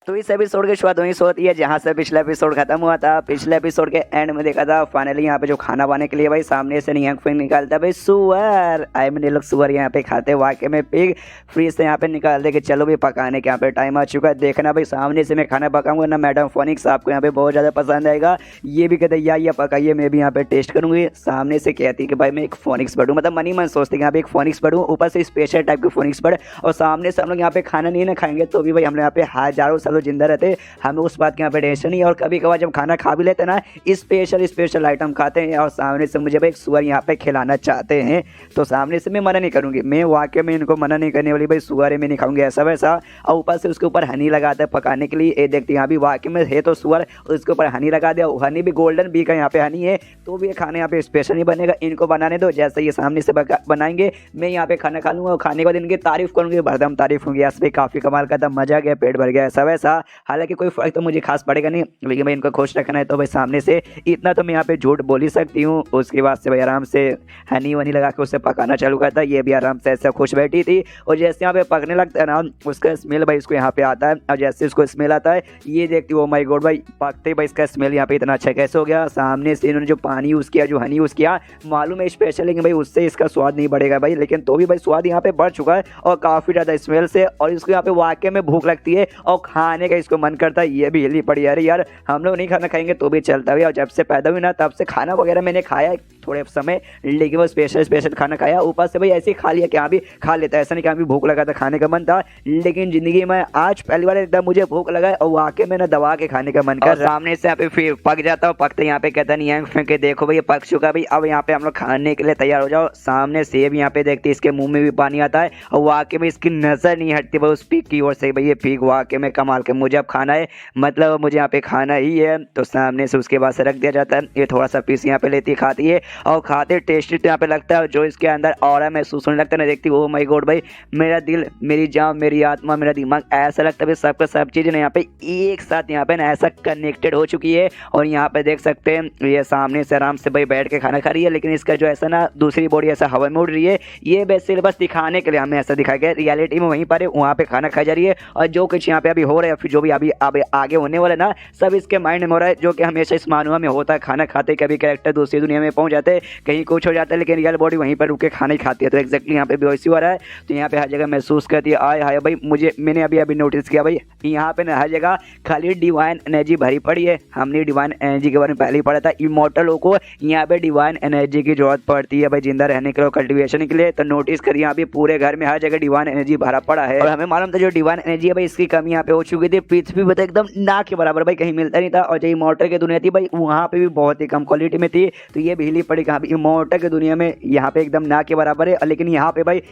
तो इस एपिसोड की शुरुआत वहीं से होती है जहाँ से पिछला एपिसोड खत्म हुआ था। पिछले एपिसोड के एंड में देखा था फाइनली यहाँ पे जो खाना बनाने के लिए भाई सामने से नियंग फिंग निकालता है भाई सुअर। आई मीन ये लोग सुअर यहाँ पे खाते वाकई में पिग फ्रीज से यहाँ पे निकाल दे कि चलो भाई पकाने के यहाँ पे टाइम आ चुका है। देखना भाई सामने से मैं खाना पकाऊंगा ना मैडम फोनिक्स आपको यहाँ पे बहुत ज़्यादा पसंद आएगा। ये भी कहते या ये पकाइए मैं भी यहाँ पे टेस्ट करूँगी। सामने से कहती कि भाई मैं एक फोनिक्स बढ़ूँ मतलब मनी मन सोचते कि यहाँ पे एक फोनिक्स बढ़ूँ ऊपर से स्पेशल टाइप के फोनिक्स बढ़ और सामने से हम लोग यहाँ पे खाना नहीं ना खाएंगे तो भी भाई हम लोग यहाँ पे हजारों सालों जिंदा रहते हमें उस बात की यहाँ पे टेंशन नहीं। और कभी कभार जब खाना खा भी लेते हैं ना स्पेशल आइटम खाते हैं और सामने से मुझे भाई एक सुअर यहाँ पे खिलाना चाहते हैं तो सामने से मैं मना नहीं करूँगी। मैं वाकई में इनको मना नहीं करने वाली भाई सुअर है मैं नहीं खाऊंगी ऐसा वैसा। और ऊपर से उसके ऊपर हनी लगाता है पकाने के लिए। ये देखते यहाँ भी वाकई में है तो सुअर उसके ऊपर हनी लगा दिया। हनी भी गोल्डन बी का यहाँ पे हनी है तो भी ये खाना यहाँ पे स्पेशल नहीं बनेगा। इनको बनाने दो जैसे ये सामने से बनाएंगे मैं यहाँ पे खाना खा लूँगा और खाने के बाद इनकी तारीफ करूँगी भरदम तारीफ होंगी। ऐसे भी काफ़ी कमाल का था मजा आ गया पेट भर गया ऐसा वैसा। हालांकि कोई फर्क तो मुझे खास पड़ेगा नहीं लेकिन भाई इनको खुश रखना है तो भाई सामने से इतना तो मैं यहाँ पे झूठ बोल ही सकती हूँ। उसके बाद से भाई आराम से हनी वनी लगा के उसे पकाना चालू करता है। ये भी आराम से ऐसे खुश बैठी थी और जैसे यहाँ पे पकने लगता है ना उसका स्मेल भाई इसको यहाँ पे आता है। और जैसे इसको स्मेल आता है ये देखती हो माय गॉड भाई पकते भाई इसका स्मेल यहाँ पे इतना अच्छा कैसे हो गया। सामने से इन्होंने जो पानी यूज़ किया जो हनी यूज़ किया मालूम है स्पेशल लेकिन भाई उससे इसका स्वाद नहीं बढ़ेगा भाई लेकिन तो भी भाई स्वाद यहाँ पे बढ़ चुका है और काफ़ी ज़्यादा स्मेल से। और इसको यहाँ पे वाकई में भूख लगती है और खाने का इसको मन करता है। ये भी हिली पड़ी अरे यार हम लोग नहीं खाना खाएंगे तो भी चलता है। और जब से पैदा हुई ना तब से खाना वगैरह मैंने खाया थोड़े समय लेकिन वो स्पेशल खाना खाया ऊपर से भाई ऐसे ही खा लिया कि हाँ भी खा लेता है ऐसा नहीं कि हाँ भी भूख लगा था खाने का मन था लेकिन ज़िंदगी में आज पहली बार एकदम मुझे भूख लगा और वाकई में ना दबा के खाने का मन कर सामने से यहाँ पे फिर पक जाता हूँ। पकते यहाँ पे कहता नहीं फेंक के देखो भाई पक चुका भाई अब यहाँ पे हम लोग खाने के लिए तैयार हो जाओ। सामने सेब यहाँ पे देखते इसके मुंह में भी पानी आता है और वाकई में इसकी नज़र नहीं हटती भाई उस पीक की ओर से। भाई ये पीक वाकई में कमाल के मुझे अब खाना है मतलब मुझे यहाँ पे खाना ही है तो सामने से उसके बाद से रख दिया जाता है। ये थोड़ा सा पीस यहाँ पे लेती खाती है और खाते टेस्टी तो यहाँ पे लगता है जो इसके अंदर और महसूस होने लगता है ना देखती ओ माय गॉड भाई मेरा दिल मेरी जान मेरी आत्मा मेरा दिमाग ऐसा लगता है सबका सब चीज़ें ना यहाँ पे एक साथ यहाँ पे ना ऐसा कनेक्टेड हो चुकी है। और यहाँ पे देख सकते हैं ये सामने से आराम से भाई बैठ के खाना खा रही है लेकिन इसका जो ऐसा ना दूसरी बॉडी ऐसा हवा में उड़ रही है। ये बेसिकली बस दिखाने के लिए हमें ऐसा दिखाया गया रियलिटी में वहीं पर है वहाँ पे खाना खाई जा रही है और जो कुछ यहाँ पे अभी हो रहा है फिर जो भी अभी आगे होने वाला ना सब इसके माइंड में हो रहा है जो कि हमेशा इस मानुआ में होता है। खाना खाते कभी कैरेक्टर दूसरी दुनिया में पहुंच जाते कहीं कुछ हो जाता है लेकिन रियल बॉडी वहीं पर रुक के खाना ही खाती है। तो एक्जैक्टली यहाँ पे भी वैसी हो रहा है तो यहाँ पे हर जगह महसूस करती है आय हाय भाई मैंने अभी नोटिस किया भाई यहाँ पे ना हर जगह खाली डिवाइन एनर्जी भरी पड़ी है। हमने डिवाइन एनर्जी के बारे में पहले ही पढ़ा था इमॉर्टलों को यहाँ पे डिवाइन एनर्जी की जरूरत पड़ती है भाई जिंदा रहने के लिए कल्टिवेशन के लिए। तो नोटिस करिए यहाँ पे पूरे घर में हर जगह डिवाइन एनर्जी भरा पड़ा है और हमें मालूम था जो डिवाइन एनर्जी है भाई इसकी कमी यहाँ पे हो चुकी थी। पृथ्वी पर एकदम ना के बराबर भाई कहीं मिलता नहीं था और जो इमॉर्टल की दुनिया थी भाई वहाँ पे भी बहुत ही कम क्वालिटी में थी। तो ये बिजली पड़ी कहाँ इमॉर्टल की दुनिया में यहाँ पे एकदम ना के बराबर है लेकिन यहाँ पे भाई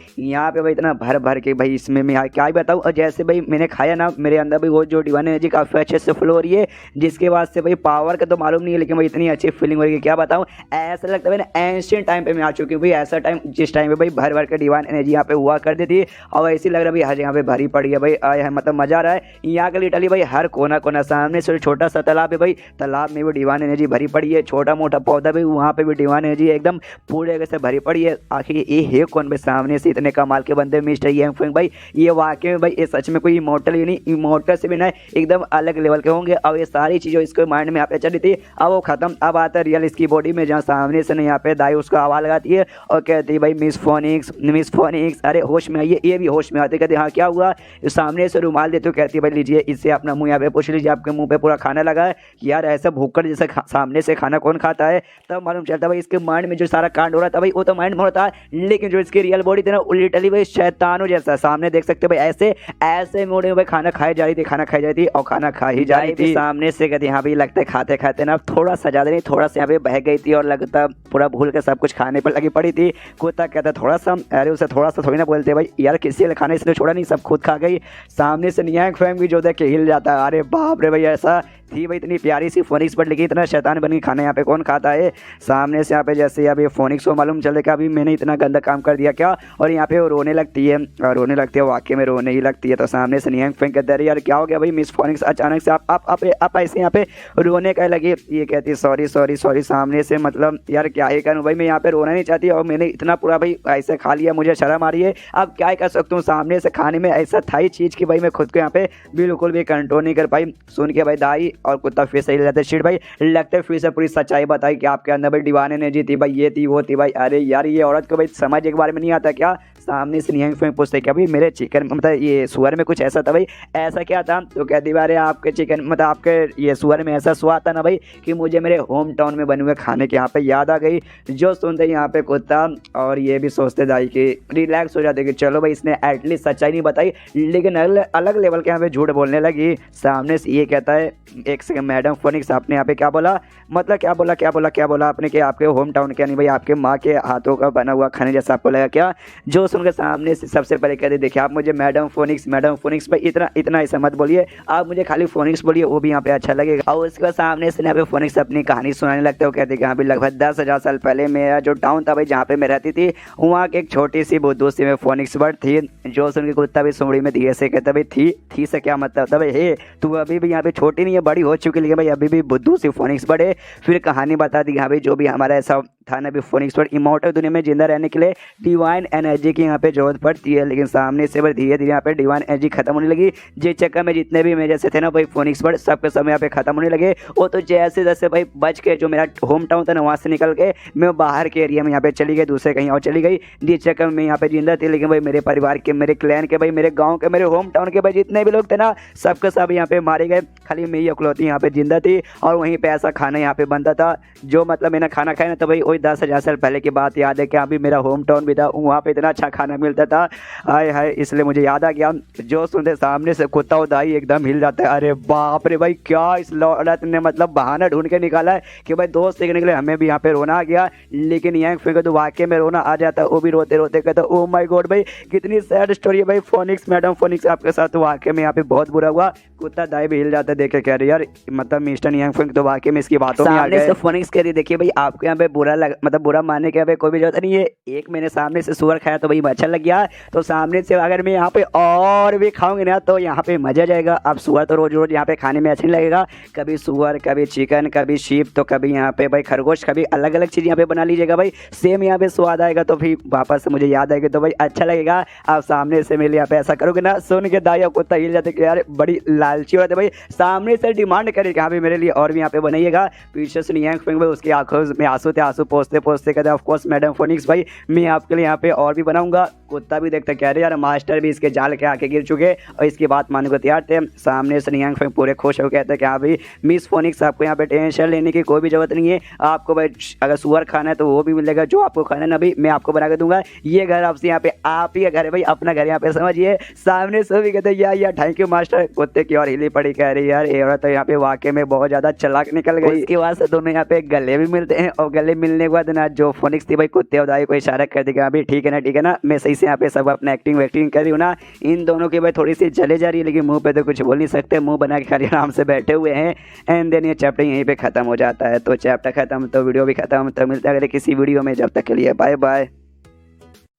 इतना भर के भाई इसमें मैं क्या ही बताऊँ। और जैसे भाई मैंने खाया ना मेरे अंदर भाई वो जो डिवाइन एनर्जी काफ़ी अच्छे से फ्लो हो रही है जिसके बाद से भाई पावर का तो मालूम नहीं है लेकिन भाई इतनी अच्छी फीलिंग हो रही है क्या बताऊँ। ऐसा लगता है ना एंशिएंट टाइम पे मैं आ चुकी हूँ भाई ऐसा टाइम जिस टाइम पे भाई भर के डिवाइन एनर्जी यहाँ पे हुआ करती थी और ऐसी लग रहा है भाई हर जगह पे भरी पड़ी है भाई आया मतलब मजा आ रहा है। यहाँ का लिटरली भाई हर कोना कोना सामने से छोटा सा तालाब है भाई तालाब में भी डिवाइन एनर्जी भरी पड़ी है। छोटा मोटा पौधा भी वहाँ पे भी डिवाइन एनर्जी एकदम पूरे जगह से भरी पड़ी है। आखिर ये है कौन भाई सामने से इतने कमाल के बंदे मिस्टर यांग फेंग भाई ये वाकई में भाई ये सच में कोई इमॉर्टल ही नहीं इमॉर्टल से भी ना एकदम अलग लेवल के होंगे। और ये सारी चीज़ें इसके माइंड में यहाँ पे चल रही थी अब वो खत्म अब आता है रियल इसकी बॉडी में जहाँ सामने से ना यहाँ पे दाई उसको आवाज़ लगाती है और कहती है भाई मिस फोनिक्स अरे होश में आइए। ये भी होश में आते कहते हाँ क्या हुआ सामने से रुमाल देते हो कहती है भाई लीजिए इससे अपना मुँह यहाँ पे पूछ लीजिए आपके मुँह पे पूरा खाना लगा है कि यार ऐसा भूख जैसे सामने से खाना कौन खाता है। तब मालूम चलता भाई इसके माइंड में जो सारा कांड हो रहा था भाई वो तो माइंड में होता है लेकिन जो इसकी रियल बॉडी थी ना लिटरली भाई शैतानों जैसा सामने देख सकते हो भाई ऐसे मोड में भाई खाना खाई जा रही थी और खाना खा ही जा रही थी। सामने से कहती हाँ भाई लगता है खाते खाते ना थोड़ा सा ज़्यादा नहीं थोड़ा सा यहाँ पे बह गई थी और लगता पूरा भूल के सब कुछ खाने पर लगी पड़ी थी। कुत्ता कहता थोड़ा सा अरे उसे थोड़ा सा थोड़ी ना बोलते भाई यार किसी ने खाना इसने छोड़ा नहीं सब खुद खा गई। सामने से नियांग फेंग भी जो देख के हिल जाता है अरे बाप रे भाई ऐसा थी भाई इतनी प्यारी सी फोनिक्स बट, लेकिन इतना शैतान बन के खाना यहाँ पे कौन खाता है। सामने से यहाँ पे जैसे अभी फोनिक्स को मालूम चले कि अभी मैंने इतना गंदा काम कर दिया क्या, और यहाँ पे वो रोने लगती है, और रोने लगती है, वाकई में रोने ही लगती है। तो सामने से निहंग फेंक कहते हैं यार क्या हो गया भाई मिस फोनिक्स, अचानक से आप ऐसे यहाँ पे रोने का लगी। ये कहती है सॉरी सॉरी सॉरी। सामने से मतलब यार क्या ही करूँ भाई, मैं यहाँ पे रोना नहीं चाहती और मैंने इतना पूरा भाई ऐसे खा लिया, मुझे शर्म आ रही है, अब क्या ही कर सकता हूँ। सामने से खाने में ऐसा था ही चीज़ कि भाई मैं खुद को यहाँ पे बिल्कुल भी कंट्रोल नहीं कर पाई। सुन के भाई दाई और कुत्ता फिर सही रहते शिट भाई, लगते फिर से पूरी सच्चाई बताई कि आपके अंदर भाई दीवाने ने जीती भाई, ये थी वो थी भाई। अरे यार ये औरत को भाई समझ एक बार में नहीं आता क्या। सामने से निहंग फेंक पूछते क्या भाई मेरे चिकन मतलब ये सुअर में कुछ ऐसा था भाई, ऐसा क्या था। तो कहती बारे आपके चिकन मतलब आपके ये सुअर में ऐसा स्वाद था ना भाई कि मुझे मेरे होम टाउन में बने हुए खाने के यहाँ पे याद आ गई। जो सुनते यहाँ पे कुत्ता और ये भी सोचते दाई कि रिलैक्स हो जाते कि चलो भाई इसने एटलीस्ट सच्चाई नहीं बताई, लेकिन अलग लेवल के यहाँ पे झूठ बोलने लगी। सामने से ये कहता है एक सेकंड मैडम फोनिक्स आपने यहाँ पे क्या बोला, मतलब क्या बोला आपने कि आपके होम टाउन क्या नहीं भाई आपके माँ के हाथों का बना हुआ खाने जैसा आपको लगा क्या। जो सुनकर सामने से सबसे पहले कहते देखिए आप मुझे मैडम फोनिक्स भाई इतना ऐसा मत बोलिए, आप मुझे खाली फोनिक्स बोलिए वो भी यहाँ पे अच्छा लगेगा। और उसके बाद सामने से यहाँ पे फोनिक्स अपनी कहानी सुनाने लगते हो। कहते यहाँ पे लगभग 10,000 साल पहले मेरा जो टाउन था भाई जहाँ पे मैं रहती थी वहाँ की एक छोटी सी बुद्धू सी में फोनिक्स बर्ड थी। जो सुन के कुत्ता भी सुमड़ी में धीरे से कहता भाई थी से क्या मतलब था भाई, हे तू अभी भी यहाँ पे छोटी नहीं है बड़ी हो चुकी, लेकिन भाई अभी भी बुद्धू सी फोनिक्स बर्ड है। फिर कहानी बता दी यहाँ पे जो भी हमारा ऐसा था ना भी फोनिक्स बर्ड इमॉर्टल दुनिया में जिंदा रहने के लिए डिवाइन एनर्जी की यहाँ पे जरूरत पड़ती है, लेकिन सामने से धीरे धीरे यहाँ पे डिवाइन एनर्जी खत्म होने लगी। जिस चक्कर में जितने भी मेरे जैसे थे ना भाई फोनिक्स बर्ड सबके सब यहाँ पे खत्म होने लगे। वो तो जैसे जैसे भाई बच के जो मेरा होम टाउन था ना वहाँ से निकल के मैं बाहर के एरिया में यहाँ पे चली गई, दूसरे कहीं और चली गई। जिस चक्कर में यहाँ पे जिंदा थी, लेकिन भाई मेरे परिवार के, मेरे क्लैन के भाई, मेरे गाँव के, मेरे होम टाउन के भाई जितने भी लोग थे ना सबके सब यहाँ पे मारे गए। खाली मैं ही अकलौती यहाँ पे जिंदा थी और वहीं पे ऐसा खाना यहाँ पे बनता था जो मतलब मैंने खाना खाया ना तो भाई वही 10,000 साल पहले की बात याद है कि अभी मेरा होम टाउन भी था, वहाँ पे इतना अच्छा खाना मिलता था। हाय हाय इसलिए मुझे याद आ गया। जो सुनते सामने से कुत्ता उदाई एकदम हिल जाता है। अरे बाप रे भाई क्या इस औरत ने मतलब बहाना ढूंढ के निकाला है कि भाई दोस्त देखने के लिए हमें भी यहाँ पे रोना आ गया, लेकिन यहाँ फिर तो वाकई में रोना आ जाता है। वो भी रोते रोते कहते ओ माय गॉड भाई कितनी सैड स्टोरी है भाई फोनिक्स मैडम फोनिक्स आपके साथ वाकई में यहाँ पे बहुत बुरा हुआ। कुत्ता दाई भी हिल जाता है देख के कह रहे यार मतलब मिस्टर नियांग फेंग तो वाकई में इसकी बातों में आ गए। फोनिक्स कह रही देखिए भाई आपको यहाँ पे बुरा लग मतलब बुरा मानने के कोई भी जरूरत नहीं है। एक मैंने सामने से सुअर खाया तो भाई अच्छा लग गया, तो सामने से अगर मैं यहाँ पे और भी खाऊंगी ना तो यहाँ पे मजा जाएगा। अब सुअर तो रोज रोज यहाँ पे खाने में अच्छा नहीं लगेगा, कभी सुअर कभी चिकन कभी शीप तो कभी यहाँ पे भाई खरगोश, कभी अलग अलग चीज़ यहाँ पे बना लीजिएगा भाई, सेम यहाँ पे स्वाद आएगा तो फिर वापस से मुझे याद आएगा तो भाई अच्छा लगेगा। आप सामने से मेरे यहाँ पे ऐसा करोगे ना सुन के दाई कुत्ता हिल जाते कि यार बड़ी लालची होते भाई, सामने से डिमांड करे कि हाँ भाई मेरे लिए और भी यहाँ पे बनाइएगा। पीछे से नियांग फेंग भाई उसकी आंखों में आंसू थे, आंसू पोसते पोसते कहते ऑफ कोर्स मैडम फोनिक्स भाई मैं आपके लिए यहाँ पे और भी बनाऊंगा। कुत्ता भी देखता कह रहे यार मास्टर भी इसके जाल के आके गिर चुके और इसकी बात मानने को तैयार थे। सामने से नियांग फेंग पूरे खुश हो कहते हैं कि हाँ भाई मिस फोनिक्स आपको यहाँ पे टेंशन लेने की कोई भी जरूरत नहीं है, आपको भाई अगर सुअर खाना है तो वो भी मिलेगा, जो आपको खाना है ना भाई मैं आपको बना के दूंगा। ये घर आपसे यहाँ पे आप ही का घर है भाई, अपना घर यहाँ पे समझिए। सामने से भी कहते हैं यार थैंक यू मास्टर। कुत्ते की और हिली पड़ी कह रही यार ये औरत तो यहाँ पे वाकई में बहुत ज्यादा चालाक निकल गई। इसके बाद से दोनों यहाँ पे गले भी मिलते हैं और गले मिलने के बाद ना जो फोनिक्स थी भाई कुत्ते उदाई को इशारा कर देगा अभी ठीक है ना मैं सही से यहाँ पे सब अपना एक्टिंग वैक्टिंग कर रही हूँ ना। इन दोनों की भाई थोड़ी सी जले जा रही है लेकिन मुंह पे तो कुछ बोल नहीं सकते, मुंह बना के खाली आराम से बैठे हुए हैं। एंड देन ये चैप्टर यहीं पे खत्म हो जाता है। तो चैप्टर खत्म तो वीडियो भी खत्म, तो मिलता है अगले किसी वीडियो में, जब तक के लिए बाय बाय।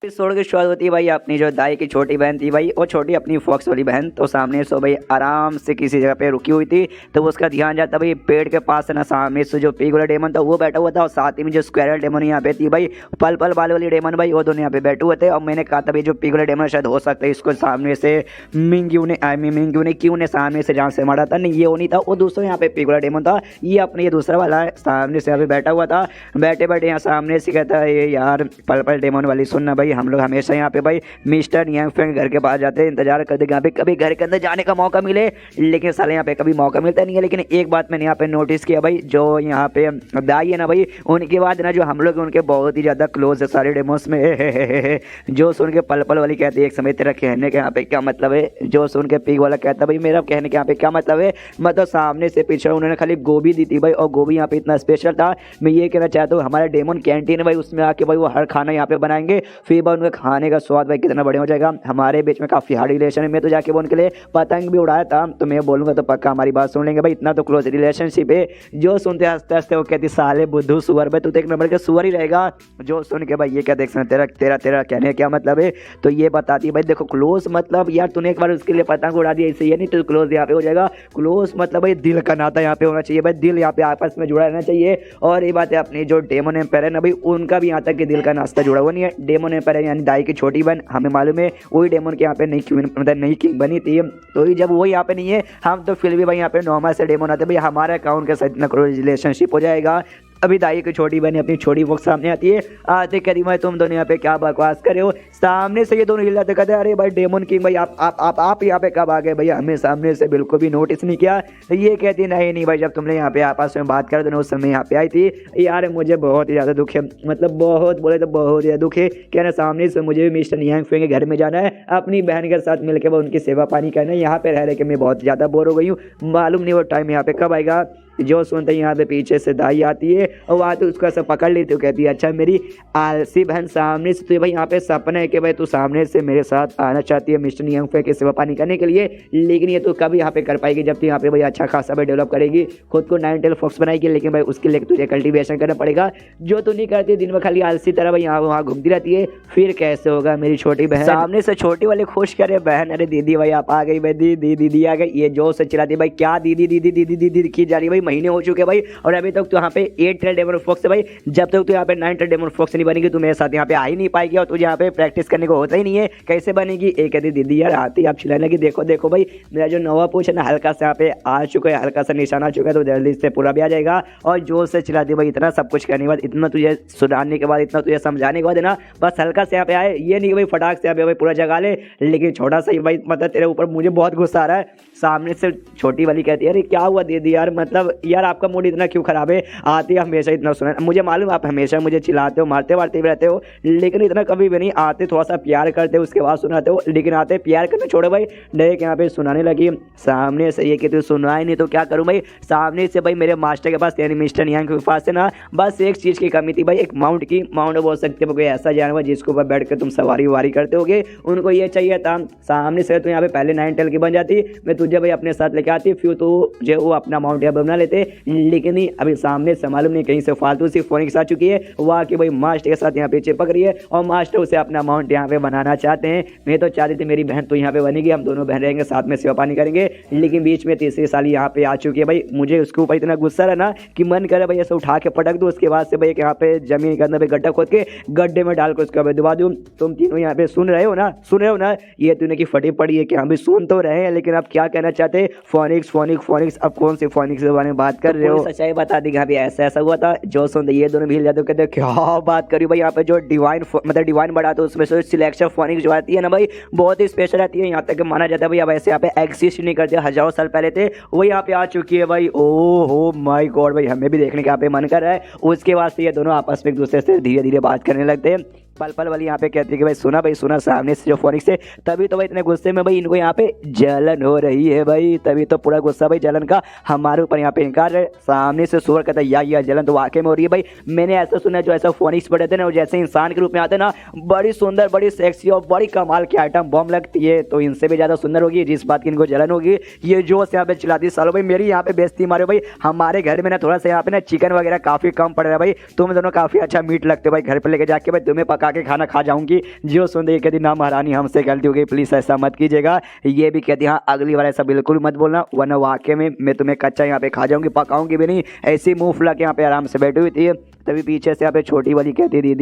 एपिसोड की शुरुआत होती है भाई अपनी जो दाई की छोटी बहन थी भाई वो छोटी अपनी फॉक्स वाली बहन, तो सामने से भाई आराम से किसी जगह पे रुकी हुई थी तो उसका ध्यान जाता भाई पेड़ के पास है ना, सामने से जो पिग वाला डेमन था वो बैठा हुआ था और साथ ही में जो स्क्वायरल डेमन यहाँ पे थी भाई पल पल बाल वाली डेमन भाई वो दोनों यहाँ पे बैठे हुए थे। और मैंने कहा था भाई जो पिग वाला डेमन शायद हो सकता है इसको सामने से मिंग्यू ने क्यों ने सामने से जहाँ से मारा था, नहीं ये वो नहीं था, वो दूसरा यहाँ पे पिग वाला डेमन था, ये अपने ये दूसरा वाला है सामने से यहाँ पे बैठा हुआ था। बैठे बैठे यहाँ सामने से कहता है ये यार पल पल डेमन वाली सुनना भाई हम लोग हमेशा यहाँ पे भाई मिस्टर नियांग फेंग घर के पास जाते हैं, इंतजार करते यहाँ पे कभी घर के अंदर जाने का मौका मिले, लेकिन साले यहाँ पे कभी मौका मिलता नहीं है। लेकिन एक बात मैंने यहाँ पे नोटिस किया भाई जो यहाँ पे दाई है ना भाई उनके बाद ना जो हम लोग उनके बहुत ही ज़्यादा क्लोज है सारे डेमोस में। जो सुन के पल पल वाली कहते एक समय तेरा कहने के यहाँ पे क्या मतलब है, जो सुन के पिग वाला कहता भाई मेरा कहने के यहाँ पे क्या मतलब है, मतलब सामने से पीछे उन्होंने खाली गोभी दी थी भाई और गोभी यहाँ पे इतना स्पेशल था। मैं ये कहना चाहता हूँ हमारा डेमन कैंटीन है भाई उसमें आके भाई वो हर खाना यहाँ पे बनाएंगे, फिर ये बात उनका खाने का स्वाद भाई कितना बढ़िया हो जाएगा। हमारे बीच में काफ़ी हार्ड रिलेशन है, मैं तो जाके वो उनके लिए पतंग भी उड़ाया था, तो मैं बोलूँगा तो पक्का हमारी बात सुन लेंगे भाई, इतना तो क्लोज रिलेशनशिप है। जो सुनते हंसते हंसते वो कहती साले बुद्धू सुअर भाई, तू तो एक नंबर का सुअर ही रहेगा। जो सुन के भाई ये क्या देख सकते तेरा तेरा तेरा कहने क्या मतलब है, तो ये बताती है भाई देखो क्लोज मतलब यार तूने एक बार उसके लिए पतंग उड़ा दिया, इससे ये नहीं तो क्लोज यहाँ पे हो जाएगा। क्लोज मतलब भाई दिल का नाता यहाँ पे होना चाहिए भाई, दिल यहाँ पे आपस में जुड़ा रहना चाहिए। और ये बात है अपनी जो डेमन एम्पायर है ना भाई, उनका भी यहाँ तक कि दिल का नाश्ता जुड़ा हुआ नहीं है। डेमन एम्पायर यानी दाई की छोटी बहन, हमें मालूम है वही डेमन के यहाँ पे नई क्वीन मतलब नई किंग बनी थी, तो ये जब वो यहाँ पे नहीं है हम तो फिर भी भाई यहाँ पे नॉर्मल से डेमन आते भाई, हमारा अकाउंट के साथ इतना क्लोज रिलेशनशिप हो जाएगा। अभी दाई की छोटी बहन अपनी छोटी वो सामने आती है, आते करी मैं तुम दोनों यहाँ पे क्या बकवास करे हो। सामने से ये दोनों हिल जाते कहते अरे भाई डेमन किंग भाई आप यहाँ पे कब आ गए भैया, हमें सामने से बिल्कुल भी नोटिस नहीं किया। ये कहती नहीं भाई जब तुमने यहाँ पे आपस में बात कर दो उस समय यहाँ पे आई थी। यार मुझे बहुत ही ज़्यादा दुख है, मतलब बहुत बोले तो बहुत ज़्यादा दुख है क्या ना, सामने से मुझे भी मिस्टर नियांग फेंग के घर में जाना है, अपनी बहन के साथ मिलकर वो उनकी सेवा पानी करना है। यहाँ पे रह के मैं बहुत ज़्यादा बोर हो गई हूँ, मालूम नहीं वो टाइम यहाँ पे कब आएगा। जो सुनते यहाँ पे पीछे से दाई आती है और वहाँ तो उसको ऐसा पकड़ लेती है, कहती है अच्छा मेरी आलसी बहन सामने से, तो भाई यहाँ पे सपना है कि भाई तू सामने से मेरे साथ आना चाहती है मिस्टर नियांग फेंग की सेवा पानी करने के लिए, लेकिन ये तो कभी यहाँ पे कर पाएगी जब तू यहाँ पे भाई अच्छा खासा भाई डेवलप करेगी, खुद को 9 टेल फॉक्स बनाएगी, लेकिन भाई उसके लिए तुझे कल्टीवेशन करना पड़ेगा जो तू नहीं करती, दिन में खाली आलसी तरह भाई यहाँ वहाँ घूमती रहती है। फिर कैसे होगा मेरी छोटी बहन, सामने से छोटी वाले खुश करे बहन, अरे दीदी भाई आप आ गई भाई, दीदी दीदी आ गई, ये जो से चिल्लाती भाई क्या दीदी दीदी दीदी दीदी की जा रही है भाई, महीने हो चुके भाई और अभी तक तो यहाँ पे 8 टेल डेमन फॉक्स है भाई, जब तक तो यहाँ पे 9 टेल डेमन फॉक्स नहीं बनेगी तू मेरे साथ यहाँ पे आ ही नहीं पाएगी और तुझे यहाँ पे प्रैक्टिस करने को होता ही नहीं है, कैसे बनेगी। एक कहती दीदी यार आती आप चिल्लाने की, देखो देखो भाई मेरा जो नवा पूछ है ना हल्का सा यहाँ पे आ चुका है, हल्का सा निशान आ चुका है, तो जल्दी से पूरा भी आ जाएगा। और जोर से चिल्लाती भाई इतना सब कुछ करने के बाद, इतना तुझे सुधारने के बाद, इतना तुझे समझाने के बाद है ना, बस हल्का से यहाँ पे आए, ये नहीं भाई फटाक से यहाँ पे भाई पूरा जगा ले, लेकिन छोटा सा ही भाई मतलब तेरे ऊपर मुझे बहुत गुस्सा आ रहा है। सामने से छोटी वाली कहती है अरे क्या हुआ दीदी यार, मतलब यार आपका मूड इतना क्यों खराब है, आते हमेशा इतना सुना, मुझे मालूम आप हमेशा मुझे चिल्लाते हो मारते वारते भी रहते हो, लेकिन इतना कभी भी नहीं, आते थोड़ा सा प्यार करते हो उसके बाद सुनाते हो, लेकिन आते प्यार करना छोड़ो भाई डायरेक्ट यहाँ पे सुनाने लगी। सामने से ये कि तू सुना ही नहीं तो क्या करूँ भाई, सामने से भाई मेरे मास्टर के पास यानी मिस्टर नियांग के पास से ना बस एक चीज़ की कमी थी भाई, एक माउंट की, माउंट बोल सकते हो कोई ऐसा जानवर जिसके ऊपर बैठ कर तुम सवारी वारी करते होगे, उनको ये चाहिए था। सामने से तो यहाँ पे पहले 9 टेल की बन जाती, मैं तुझे भाई अपने साथ लेके आती, फिर तो जो वो अपना माउंट यहाँ बना लेते, लेकिन नहीं अभी सामने से मालूम नहीं कहीं से फालतू सी फोनिक्स आ चुकी है, वहाँ की भाई मास्टर के साथ यहाँ पे चिपक रही है और मास्टर उसे अपना माउंट यहाँ पे बनाना चाहते हैं। मैं तो चाहती थी मेरी बहन तो यहाँ पे बनेगी, हम दोनों बहन रहेंगे साथ में सेवा पानी करेंगे, लेकिन बीच में तीसरी साली यहाँ पे आ चुकी है भाई, मुझे उसके ऊपर इतना गुस्सा रहा ना कि मन करे भाई ऐसे उठा के पटक दूँ, उसके बाद से भाई यहाँ पे जमीन के अंदर गड्ढा खोद के गड्ढे में डाल कर उसका भाई दबा दूँ। तुम तीनों यहाँ पे सुन रहे हो ना, सुन रहे हो ना, ये तूने की फटी पड़ी है कि हम भी सुन तो रहे हैं, लेकिन आप क्या कहना चाहते हैं फोनिक्स फोनिक्स फोनिक्स, अब कौन से फोनिक्स के बारे में बात कर रहे हो, सच्चाई बता दी अभी ऐसा ऐसा हुआ था। जो सुनते ये दोनों भी हिल जाते कहते क्या बात करी भाई, यहाँ पे जो डिवाइन मतलब डिवाइन बढ़ाते उसमें से सिलेक्शन फोनिक्स जो आती है ना भाई बहुत ही स्पेशल आती है, यहाँ तक माना जाता है भाई अब ऐसे यहाँ पे एग्जिस्ट नहीं करते, हजारों साल पहले थे वो यहाँ पे आ चुकी है भाई। ओह माय गॉड भाई हमें भी देखने का यहाँ पे मन कर रहा है। उसके बाद से ये दोनों आपस में एक दूसरे से धीरे धीरे बात करने लगते हैं। पल पल वाली यहाँ पे कहती है कि भाई सुना सामने से जो फोनिक्स है, तभी तो भाई इतने गुस्से में भाई इनको यहाँ पे जलन हो रही है भाई, तभी तो पूरा गुस्सा भाई जलन का हमारे ऊपर यहाँ पे इनकार है। सामने से सुअर कहता है या जलन तो वाकई में हो रही है भाई, मैंने ऐसा सुना जो ऐसा फोनिक्स पड़े थे ना और जैसे इंसान के रूप में आते ना, बड़ी सुंदर बड़ी सेक्सी और बड़ी कमाल की आइटम बॉम्ब लगती है, तो इनसे भी ज़्यादा सुंदर होगी जिस बात की इनको जलन होगी। ये जो यहाँ पे चिल्लाती सालो भाई मेरी यहाँ पे बेइज्जती मारे भाई, हमारे घर में ना थोड़ा सा यहाँ पे ना चिकन वगैरह काफ़ी कम पड़ रहा है भाई, तुम दोनों काफ़ी अच्छा मीट लगते हो भाई, घर पर लेके जाके भाई तुम्हें पका के खाना खा जाऊंगी। जो सुन दे कहती ना महारानी हमसे गलती हो गई, प्लीज ऐसा मत कीजिएगा। ये भी कहती हाँ अगली बार ऐसा बिल्कुल मत बोलना, वरना वाकई में मैं तुम्हें कच्चा यहाँ पे खा जाऊंगी, पकाऊंगी भी नहीं। ऐसी मुंह फुला के यहाँ पे आराम से बैठी हुई थी। तभी पीछे से यहाँ पे छोटी वाली कहती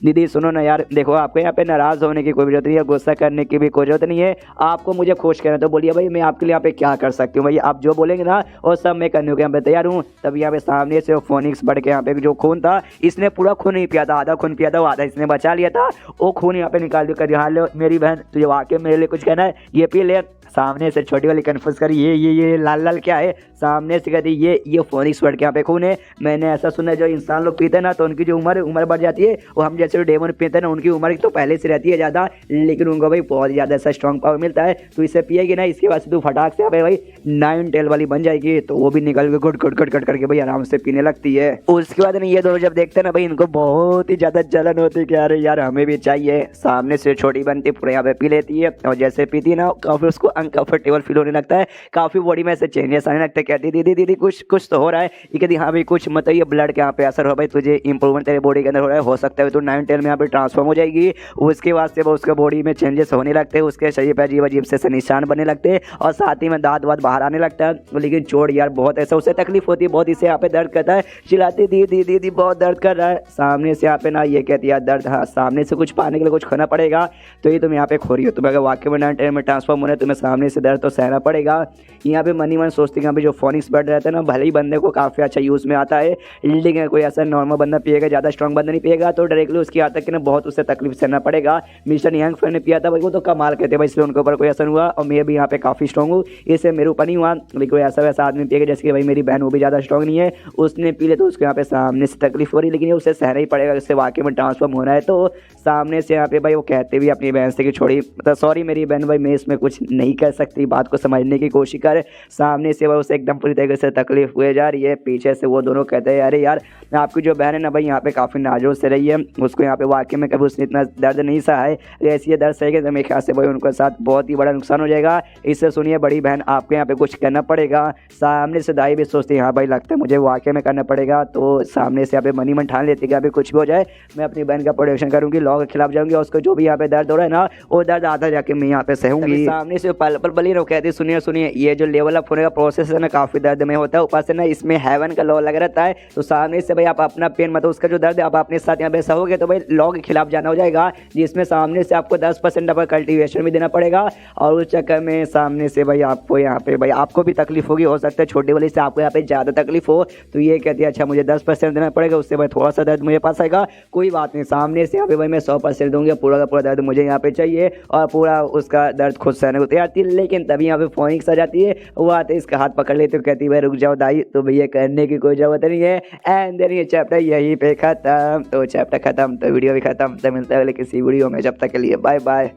दीदी सुनो ना यार, देखो आपको यहाँ पे नाराज होने की कोई जरूरत नहीं है, गुस्सा करने की भी कोई जरूरत नहीं है, आपको मुझे खुश करना तो बोलिए भाई, मैं आपके लिए यहाँ पे क्या कर सकती हूँ भाई, आप जो बोलेंगे ना वो सब मैं करने को यहाँ पे तैयार हूँ। तब यहाँ पे सामने से फोनिक्स बढ़ के यहाँ पे जो खून था, इसने पूरा खून नहीं पिया था, आधा खून पिया था, वो आधा इसने बचा लिया था, वो खून यहाँ पे निकाल कर हाँ लो मेरी बहन तुझे वाकई मेरे लिए कुछ कहना है ये पी ले। सामने से छोटी वाली कन्फ्यूज करी ये लाल लाल क्या है। सामने से कहती ये फोनिक्स वर्ड के यहाँ पे खून है। मैंने ऐसा सुना है जो इंसान लोग पीते हैं ना तो उनकी जो उम्र बढ़ जाती है, वो हम जैसे डेमन पीते हैं ना उनकी उम्र तो पहले से रहती है ज़्यादा, लेकिन उनको भाई बहुत ज़्यादा ऐसा स्ट्रॉन्ग पावर मिलता है। तो इसे पिएगी ना, इसके बाद से तू फटाक से यहाँ पे भाई 9 टेल वाली बन जाएगी। तो वो भी निकल के गुट गुट गुट गुट करके भाई आराम से पीने लगती है। उसके बाद ये दोनों जब देखते हैं ना भाई, इनको बहुत ही ज़्यादा जलन होती है कि अरे यार हमें भी चाहिए। सामने से छोटी बनती पूरे यहाँ पे पी लेती है, और जैसे पीती है ना काफ़ी उसको अनकंफर्टेबल फील होने लगता है, काफ़ी बॉडी में ऐसे चेंजेस आने लगते हैं। कहती दीदी दीदी कुछ तो हो रहा है। ये कहती हाँ भाई कुछ मतलब ये ब्लड के यहाँ पे असर हो भाई, तुझे इंप्रूवमेंट तेरे बॉडी के अंदर हो रहा है, हो सकता है तो 9 टेल में यहाँ पे ट्रांसफॉर्म हो जाएगी। उसके बाद से वो उसके बॉडी में चेंजेस होने लगते हैं, उसके शरीर पर अजीब अजीब से निशान बनने लगते हैं, और साथ ही में दांत वात बाहर आने लगता है। लेकिन चोट यार बहुत ऐसा उसे तकलीफ होती है बहुत, इसे यहाँ पे दर्द करता है, चिल्लाती दीदी दीदी बहुत दर्द कर रहा है। सामने से यहाँ पे ना ये कहती है दर्द, हाँ सामने से कुछ पाने के लिए कुछ खाना पड़ेगा। तो ये तुम यहाँ पे खो रही हो, तुम्हें अगर वाकई में 9 टेल में ट्रांसफॉर्म होना है तुम्हें सामने से दर्द तो सहना पड़ेगा। यहाँ पे मनी मन सोचती है यहाँ पे जो फोनिक्स ब्लड रहता है ना, भले ही बंदे को काफ़ी अच्छा यूज़ में आता है, लेकिन कोई ऐसा नॉर्मल बंदा पिएगा, ज़्यादा स्ट्रॉन्ग बंदा नहीं पिएगा तो डायरेक्टली उसकी आता है कि ना बहुत उससे तकलीफ सहना पड़ेगा। मिस्टर निहंग फैन ने पिया था भाई, वो तो कमाल कहते भाई, इसलिए उनके ऊपर कोई असर हुआ। और मैं भी यहाँ पे काफ़ी स्ट्रॉन्ग हूँ, इससे मेरे ऊपर नहीं हुआ। लेकिन कोई ऐसा वैसा आदमी पिएगा जैसे कि भाई मेरी बहन, वो भी ज़्यादा स्ट्रॉन्ग नहीं है, उसने पी ले तो उसके यहाँ पे सामने से तकलीफ हो रही, लेकिन उसे सहना ही पड़ेगा, उससे वाकई में ट्रांसफॉर्म होना है। तो सामने से यहाँ पे भाई वो कहते भी अपनी बहन से कि छोड़ी मतलब सॉरी मेरी बहन भाई, मैं इसमें कुछ नहीं कर सकती, बात को समझने की कोशिश कर। सामने से भाई उसे एकदम पूरी तरीके से तकलीफ हुए जा रही है। पीछे से वो दोनों कहते हैं अरे यार आपकी जो बहन है ना भाई यहाँ पे काफ़ी नाजुक से रही है, उसको यहाँ पे वाकई में कभी उसने इतना दर्द नहीं सहा है, ऐसी ये दर्द सहेगा तो मेरे ख्याल से भाई उनके साथ बहुत ही बड़ा नुकसान हो जाएगा। इससे सुनिए बड़ी बहन आपको यहाँ पे कुछ करना पड़ेगा। सामने से दाई भी सोचती है हाँ भाई लगता है मुझे वाकई में करना पड़ेगा। तो सामने से यहाँ पे मनी मन ठान लेती है कि अभी कुछ भी हो जाए मैं अपनी बहन का प्रोटेक्शन करूँगी, लॉ के खिलाफ जाऊँगी, और उसको जो भी यहाँ पे दर्द हो रहा है ना वो दर्द आधा जाके मैं यहाँ पे सहूँगी। सामने से पल पल बली रहो कहती सुनिए ये जो लेवल अप होने का प्रोसेस है ना काफ़ी दर्द में होता है, ऊपर से ना इसमें हेवन का लॉ लगा रहता है। तो सामने से भाई आप अपना पेन मतलब उसका जो दर्द है आप अपने साथ यहाँ पे सहोगे तो भाई लॉ के खिलाफ जाना हो जाएगा, जिसमें सामने से आपको 10% डबल कल्टीवेशन भी देना पड़ेगा। और उस चक्कर में सामने से भाई आपको यहाँ पे भाई आपको भी तकलीफ होगी, हो सकता है छोटे वाली से आपको यहाँ पे ज़्यादा तकलीफ हो। तो ये कहती है अच्छा मुझे 10% देना पड़ेगा, उससे भाई थोड़ा सा दर्द मुझे पास आएगा, कोई बात नहीं। सामने से यहाँ पे भाई मैं 100% दूंगी, पूरा का पूरा दर्द मुझे यहाँ पे चाहिए और पूरा उसका दर्द खुद सहने को तैयार थी। लेकिन तभी यहाँ पे फोनिक्स आ जाती है, वो आते इसका हाथ पकड़ लेते कहती है भाई रुक जाओ दाई, तो भैया करने की कोई जरूरत नहीं है। एंड देन ये चैप्टर यहीं पे खत्म। तो चैप्टर खत्म तो वीडियो भी खत्म, तो मिलता है किसी वीडियो में, जब तक के लिए बाय बाय।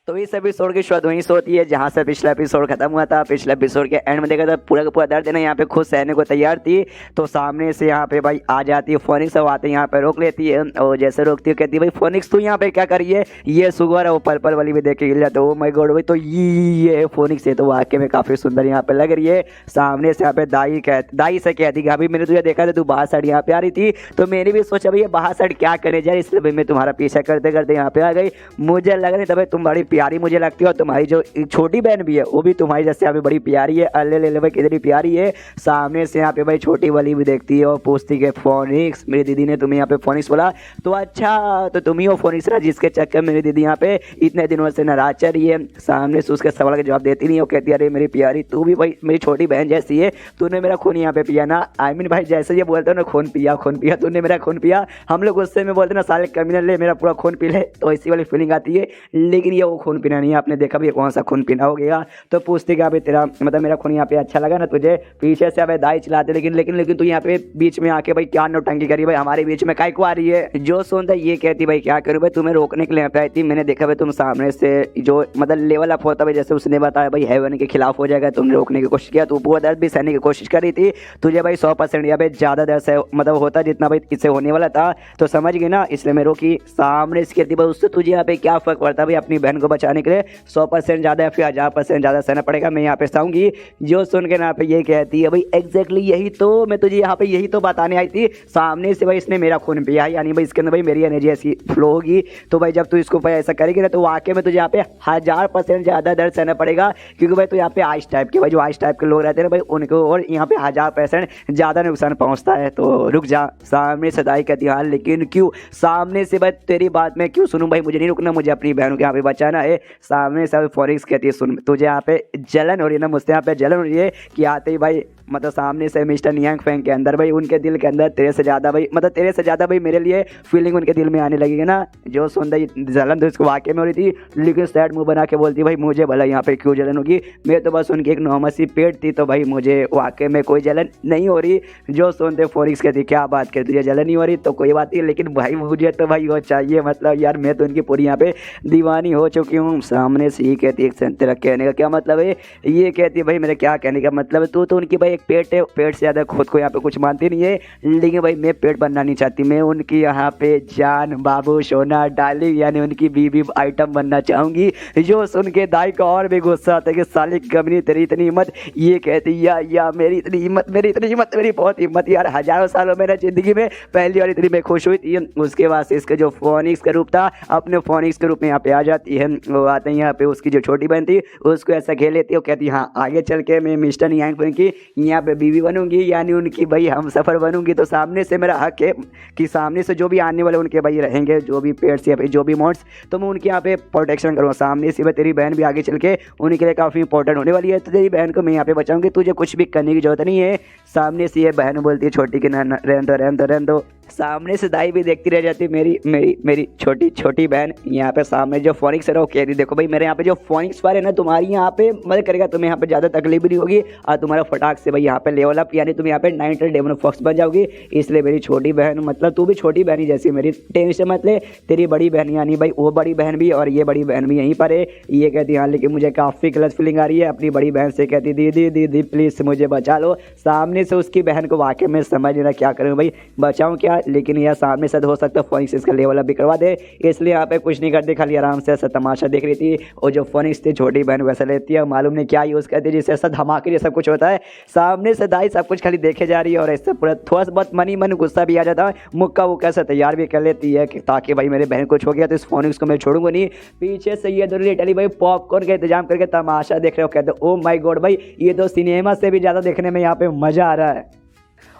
तो इस एपिसोड की शुरुआत वहीं से होती है जहाँ से पिछला एपिसोड खत्म हुआ था। पिछले एपिसोड के एंड में देखा था पूरा का पूरा दर्द ना यहाँ पे खुद सहने को तैयार थी। तो सामने से यहाँ पे भाई आ जाती है फोनिक्स, और आते यहाँ पे रोक लेती है, और जैसे रोकती है कहती है भाई फोनिक्स तू यहाँ पे क्या करिए, ये सुगर है वो पर्पल वाली भी देख के गिर जाता है। ओ माय गॉड भाई तो ये फोनिक्स है, तो वाकई में काफ़ी सुंदर यहाँ पे लग रही है। सामने से यहाँ पे दाई से कहती कि अभी मैंने तुझे देखा था तू बाहर साइड यहाँ पे आ रही थी, तो मैंने भी सोचा भाई ये बाहर साइड क्या करने जाए, इसलिए भाई मैं तुम्हारा पीछा करते करते यहाँ पे आ गई। मुझे लग रही था भाई तुम बड़ी प्यारी मुझे लगती है, और तुम्हारी जो छोटी बहन भी है वो भी तुम्हारी जैसे यहाँ पे बड़ी प्यारी है। अल्ले ले भाई कितनी प्यारी है। सामने से यहाँ पे भाई छोटी वाली भी देखती है और पूछती है फोनिक्स मेरी दीदी ने तुम्हें यहाँ पे फोनिक्स बोला, तो अच्छा तो तुम ही हो फोनिक्स रहा जिसके चक्कर मेरी दीदी यहाँ पे इतने दिनों से नाराज चल रही है। सामने से उसके सवाल का जवाब देती नहीं, वो कहती है अरे मेरी प्यारी तू भी भाई मेरी छोटी बहन जैसी है, तूने मेरा खून यहाँ पे पिया ना। आई मीन भाई जैसे ये बोलते हो ना खून पिया तूने मेरा खून पिया, हम लोग गुस्से में बोलते ना साले कमीने ले मेरा पूरा खून पी ले, तो इसी वाली फीलिंग आती है। लेकिन ये वो खून पीना नहीं है, आपने देखा भी कौन सा खून पीना हो गया। तो पूछते कि अभी तेरा मतलब मेरा खून यहाँ पे अच्छा लगा ना तुझे, पीछे से अबे दाई चिल्लाते लेकिन तू यहाँ पे बीच में आके भाई क्या नौटंकी करी भाई, हमारे बीच में काय को आ रही है। जो सुनता ये कहती भाई क्या करूँ भाई, तुम्हें रोकने के लिए यहाँ पे आई थी, मैंने देखा भाई तुम सामने से जो मतलब लेवल अप होता भाई जैसे उसने बताया भाई हेवन के खिलाफ हो जाएगा, तुमने रोकने की कोशिश किया, तू पूरा दर्द भी सहने की कोशिश कर रही थी, तुझे भाई 100% यहाँ पे ज़्यादा दर्द से मतलब होता जितना भाई इससे होने वाला था, तो समझ गई ना, इसलिए मैं रोकी। सामने से कहती भाई उससे तुझे यहाँ पे क्या फर्क पड़ता भाई, अपनी बहन को बचाने के लिए 100% ज़्यादा या फिर 1000% ज़्यादा सहना पड़ेगा, मैं यहाँ पे सहूँगी। जो सुन के ना पे ये कहती है भाई एग्जैक्टली यही तो मैं तुझे यहाँ पे यही तो बताने आई थी। सामने से भाई इसने मेरा खून पिया है, यानी भाई इसके अंदर भाई मेरी एनर्जी ऐसी फ्लो होगी, तो भाई जब तू इसको भाई ऐसा करेगी ना तो वाकई में तुझे यहाँ पे 1000% ज़्यादा दर्द सहना पड़ेगा, क्योंकि भाई तो यहाँ पे आइस टाइप के भाई जो आइस टाइप के लोग रहते हैं भाई उनको और यहाँ पे 1000% ज़्यादा नुकसान पहुँचता है। तो रुक जा। सामने से दाई कहती हाँ लेकिन क्यों, सामने से भाई तेरी बात मैं क्यों सुनूँ भाई, मुझे नहीं रुकना, मुझे अपनी बहनों को यहाँ पे बचाना है। सामने से फोनिक्स कहती है सुन तुझे यहाँ पे जलन हो रही है ना, मुझसे यहाँ पे जलन हो रही है कि आते ही भाई मतलब सामने से मिस्टर नियांग फेंग के अंदर भाई उनके दिल के अंदर तेरे से ज़्यादा भाई मतलब तेरे से ज़्यादा भाई मेरे लिए फीलिंग उनके दिल में आने लगेगी ना। जो सुंदर जलन तो इसको वाकई में हो रही थी, लेकिन सैड मुंह बना के बोलती भाई मुझे भला यहाँ पे क्यों जलन होगी, मैं तो बस उनकी एक नॉर्मल सी पेट थी तो भाई मुझे वाकई में कोई जलन नहीं हो रही। जो सुनते फोनिक्स कहती क्या बात कर तुझे जलन नहीं हो रही तो कोई बात नहीं, लेकिन भाई मुझे तो भाई वो चाहिए, मतलब यार मैं तो उनकी पूरी यहाँ पे दीवानी हो चुकी हूँ। सामने से ही कहती है तेरा कहने का क्या मतलब है, ये कहती है भाई मेरे क्या कहने का मतलब है, तू तो उनकी भाई एक पेट है, पेट से ज़्यादा खुद को यहाँ पे कुछ मानती नहीं है, लेकिन भाई मैं पेट बनना नहीं चाहती, मैं उनकी यहाँ पे जान बाबू सोना डार्लिंग यानी उनकी बीबी आइटम बनना चाहूँगी। जो सुन के दाई को और भी गुस्सा आता है कि साली कमनी तेरी इतनी हिम्मत, ये कहती या मेरी इतनी हिम्मत मेरी बहुत हिम्मत यार, हजारों सालों में ज़िंदगी में पहली बार इतनी मैं खुश हुई थी। उसके बाद से इसका जो फोनिक्स का रूप था अपने फोनिक्स के रूप में यहाँ पे आ जाती है। वो आते हैं यहाँ पे उसकी जो छोटी बहन थी उसको ऐसा खेल लेती है, वो कहती है हाँ आगे चल के मैं मिस्टर नियांग फेंग की यहाँ पे बीवी बनूंगी यानी उनकी भाई हम सफ़र बनूंगी, तो सामने से मेरा हक है कि सामने से जो भी आने वाले उनके भाई रहेंगे जो भी पेट्स या फिर जो भी मॉड्स तो मैं उनके यहाँ पे प्रोटेक्शन करूँगा। सामने से तेरी बहन भी आगे चल के उनके लिए काफ़ी इंपॉर्टेंट होने वाली है, तो तेरी बहन को मैं यहाँ पे बचाऊंगी, तुझे कुछ भी करने की जरूरत नहीं है। सामने से ये बहन बोलती है छोटी की ना रहन दो। सामने से दाई भी देखती रह जाती मेरी मेरी मेरी छोटी छोटी बहन। यहाँ पे सामने जो फोनिक्स है वो कह रही देखो भाई मेरे यहाँ पे जो फोनिक्स वाले ना तुम्हारी यहाँ पे मदद करेगा, तुम्हें यहाँ पे ज़्यादा तकलीफ भी नहीं होगी और तुम्हारा फटाक से भाई यहाँ पे लेवल अप यानी तुम यहाँ पे 9 डेमन फॉक्स बन जाओगी। इसलिए मेरी छोटी बहन मतलब तू भी छोटी बहन ही जैसी मेरी, टेंशन मत ले, तेरी बड़ी बहन यानी भाई वो बड़ी बहन भी और ये बड़ी बहन भी यहीं पर है। ये कहती हाँ लेकिन मुझे काफ़ी गलत फीलिंग आ रही है, अपनी बड़ी बहन से कहती दीदी दीदी प्लीज़ मुझे बचा लो। सामने से उसकी बहन को वाकई में समझ नहीं रहा क्या करूँ भाई बचाऊँ क्या, लेकिन यह सामने से हो सकता है फोनिक्स इसका लेवल अप भी करवा दे, इसलिए यहाँ पे कुछ नहीं करती, खाली आराम से ऐसा तमाशा देख रही थी। और जो फोनिक्स थी छोटी बहन वैसा लेती है, मालूम नहीं क्या यूज़ करती है जिससे ऐसा धमाके ये सब कुछ होता है। सामने से दाई सब कुछ खाली देखे जा रही है और इससे पूरा थोड़ा सा बहुत मन गुस्सा भी आ जाता है, मुक्का वो कैसे तैयार भी कर लेती है कि ताकि भाई मेरे बहन को छो गया तो इस फोनिक्स को मैं छोड़ूंगा नहीं। पीछे से ये दोनों लिटरली भाई पॉपकॉर्न का इंतजाम करके तमाशा देख रहे हो, कहते ओ माय गॉड भाई ये तो सिनेमा से भी ज़्यादा देखने में यहाँ पे मज़ा आ रहा है।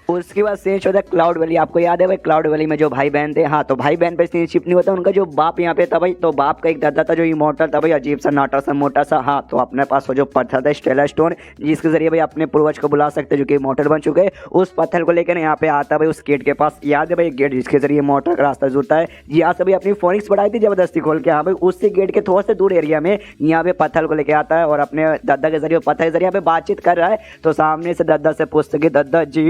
उसके बाद सीन होता है क्लाउड वैली। आपको याद है भाई क्लाउड वैली में जो भाई बहन थे, हाँ तो भाई बहन पे सीनशिप नहीं होता, उनका जो बाप यहाँ पे था भाई, तो बाप का एक दादा था जो इमॉर्टल था भाई, अजीब सा नाटा सा मोटा सा। हाँ तो अपने पास वो जो पत्थर था स्टेला स्टोन जिसके जरिए भाई अपने पूर्वज को बुला सकते जो कि इमॉर्टल बन चुके, उस पत्थर को लेकर यहाँ पे आता भाई उस गेट के पास। याद है भाई गेट जिसके जरिए इमॉर्टल का रास्ता जुड़ता है, यहाँ से भाई अपनी फोनिक्स बढ़ाई थी जबरदस्ती खोल के। हाँ भाई उससे गेट के थोड़ा से दूर एरिया में यहाँ पे पत्थर को लेके आता है और अपने दादा के जरिए पत्थर के जरिए यहाँ पे बातचीत कर रहा है। तो सामने से दादा से पूछते कि दादा जी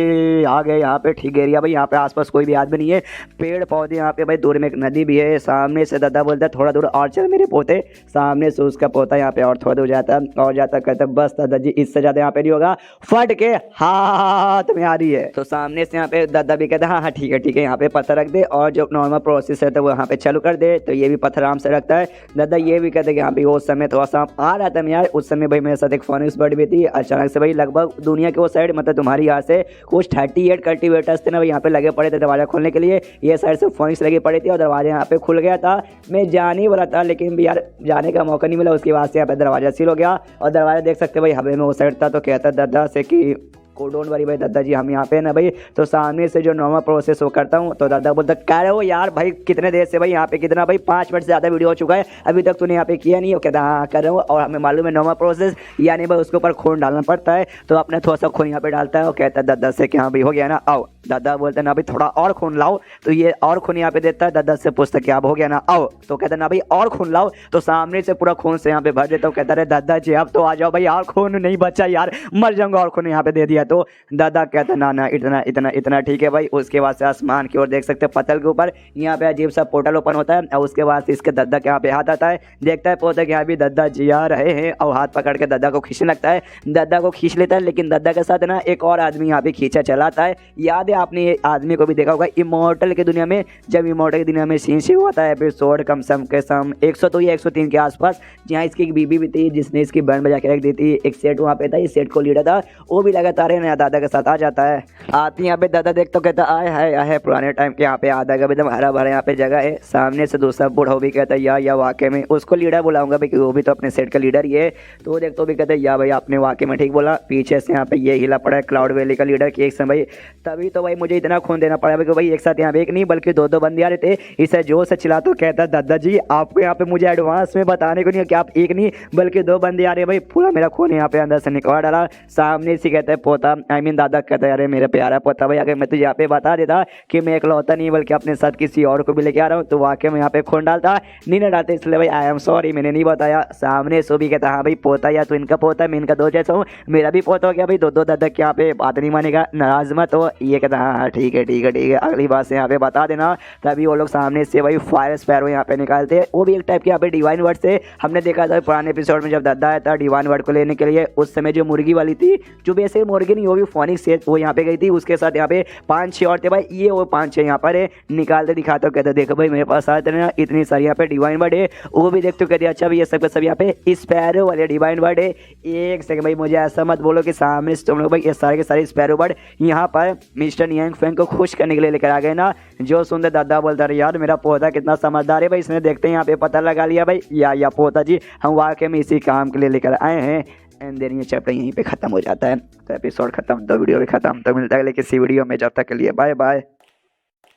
आ गए यहाँ पे ठीक एरिया भाई, यहाँ पे आसपास कोई भी आदमी नहीं है, पेड़ पौधे यहाँ पे भाई, दूर में एक नदी भी है। सामने से दादा बोलता है थोड़ा दूर और चल मेरे पोते। सामने से उसका पोता यहाँ पे और थोड़ा दूर जाता है और जाता कहता है बस दादा जी इससे ज़्यादा यहाँ पे नहीं होगा, फट के हाथ में आ रही है। तो सामने से यहाँ पे दादा भी कहता है हाँ हाँ ठीक है यहाँ पे पत्थर रख दे और जो नॉर्मल प्रोसेस है तो वो यहाँ पे चालू कर दे। तो ये भी पत्थर आराम से रखता है। दादा ये भी कहते हैं कि यहाँ पे उस समय थोड़ा सा आ रहा था मैं यार, उस समय भाई मेरे साथ एक फोनिक्स बर्ड भी थी। अचानक से भाई लगभग दुनिया के वो साइड मतलब तुम्हारी यहाँ से कुछ 38 कल्टीवेटर्स थे ना यहाँ पे लगे पड़े थे दरवाजा खोलने के लिए, ये साइड से फोनिक्स लगी पड़ी थी और दरवाजा यहाँ पे खुल गया था। मैं जाने वाला था लेकिन भी यार जाने का मौका नहीं मिला, उसके बाद से यहाँ पे दरवाजा सील हो गया और दरवाजा देख सकते भाई हवे में वो साइड था। तो कहता दादा से कि को डोंट वरी भाई दादा जी हम यहाँ पे ना भाई। तो सामने से जो नॉर्मल प्रोसेस वो करता हूँ तो दादा बोलता कह रहे हो यार भाई कितने देर से भाई यहाँ पे कितना भाई 5 मिनट से ज़्यादा वीडियो हो चुका है अभी तक तूने यहाँ पे किया नहीं हो। कहता हाँ कर रहा हूँ और हमें मालूम है नॉर्मल प्रोसेस यानी भाई उसके ऊपर खून डालना पड़ता है, तो अपने थोड़ा सा खून यहाँ पे डालता है और कहता है दादा से कि हाँ भाई हो गया ना आओ। दादा बोलते ना भाई थोड़ा और खून लाओ, तो ये और खून यहाँ पे देता है। दादा से पूछता कि आप हो गया ना आओ, तो कहता ना भाई और खून लाओ, तो सामने से पूरा खून से यहाँ पे भर देता हूँ। कहता रहे दादाजी अब तो आ जाओ भाई और खून नहीं बचा यार मर जाऊंगा, और खून यहाँ पे दे दिया। तो दादा कहता ना इतना इतना इतना ठीक है भाई। उसके बाद से आसमान की ओर देख सकते हैं पत्थर के ऊपर यहाँ पे अजीब सा पोर्टल ओपन होता है और उसके बाद से इसके दादा के यहाँ पे हाथ आता है, देखता है पोता कि यहाँ भी दादा जी आ रहे हैं और हाथ पकड़ के दादा को खींचने लगता है। दादा को खींच लेता है लेकिन दादा के साथ ना एक और आदमी यहाँ पे खींचा चलाता है। याद है आपने ये आदमी को भी देखा होगा इमॉर्टल की दुनिया में, जब इमॉर्टल की दुनिया में सीन शुरू होता है एपिसोड कम से कम 102 या 103 के आसपास, जहाँ इसकी एक बीबी भी थी जिसने इसकी बैंड बजा के रख दी थी। एक सेट वहाँ पे था, इस सेट को लीडर था, वो भी लगातार नया दादा के साथ आ जाता है। आती यहाँ पे दादा देख तो कहता आए है पुराने टाइम के यहाँ पे आधा का एकदम हरा भरा यहाँ पे जगह है। सामने से दूसरा बूढ़ा भी कहता है या वाकई में उसको लीडर बुलाऊंगा भाई, वो भी तो अपने सेट का लीडर ही है। तो वो देख तो भी कहते हैं या भाई आपने वाकई में ठीक बोला। पीछे से यहाँ पे ये हिला पड़ा है क्लाउड वैली का लीडर कि एक समय तभी तो भाई मुझे इतना खून देना पड़ा भाई एक साथ यहाँ पे एक नहीं बल्कि दो दो बंदे आ रहे थे। इसे जोर से चिल्ला तो कहता दादाजी आपको यहाँ पे मुझे एडवांस में बताने को नहीं है कि आप एक नहीं बल्कि दो बंदे आ रहे हैं। भाई पूरा मेरा खून यहाँ पे अंदर से निकलवा डाला। सामने से कहता है पोता दादा कहता है अरे मेरा प्यारा पोता भाई अगर मैं तुझे यहाँ पे बता देता कि मैं इकलौता नहीं बल्कि अपने साथ किसी और को भी लेके आ रहा हूँ तो वाकई में यहाँ पे खून डालता नहीं ना डालते। इसलिए भाई आई एम सॉरी मैंने नहीं बताया। सामने सो भी कहता हाँ भाई पोता या तो इनका पोता मैं इनका दो जैसा हूँ मेरा भी पोता हो गया भाई दो दो दादा क्या पे बात नहीं मानेगा नाराज मत हो। ये कहता हाँ ठीक है ठीक है ठीक है अगली बात से यहाँ पे बता देना। तभी वो लोग सामने से भाई फायर स्पैरो यहाँ पे निकालते वो भी एक टाइप के यहाँ पे डिवाइन वर्ड से। हमने देखा था पुराने एपिसोड में जब दादा आया था डिवाइन वर्ड को लेने के लिए उस समय जो मुर्गी वाली थी जो वैसे मुर्गी नहीं वो भी फोनिक्स से वो यहाँ पे गई थी उसके साथ यहाँ पे 5-6 और थे भाई ये वो 5-6 यहाँ पर निकालते दिखाते हो कहते देखो भाई मेरे पास आते ना इतनी सारी यहाँ पे डिवाइन वर्ड है वो भी देखते हो कहते अच्छा भाई ये सब सब यहाँ पे स्पैरो वाले डिवाइन वर्ड है। एक सेकंड भाई मुझे ऐसा मत बोलो कि सामने से तुम लोग भाई ये सारे के सारे स्पैरो वर्ड यहाँ पर मिस्टर नियांग फेंग को खुश करने के लिए लेकर आ गए ना। जो सुनते दादा बोलता रहे यार मेरा पोता कितना समझदार है भाई इसने देखते हैं यहाँ पे पता लगा लिया भाई या पोता जी हम वाकई में इसी काम के लिए लेकर आए हैं। एंड देन ये चैप्टर यहीं पे खत्म हो जाता है। तो एपिसोड खत्म तो वीडियो भी खत्म तो मिलता है लेकिन किसी वीडियो में जब तक के लिए बाय बाय।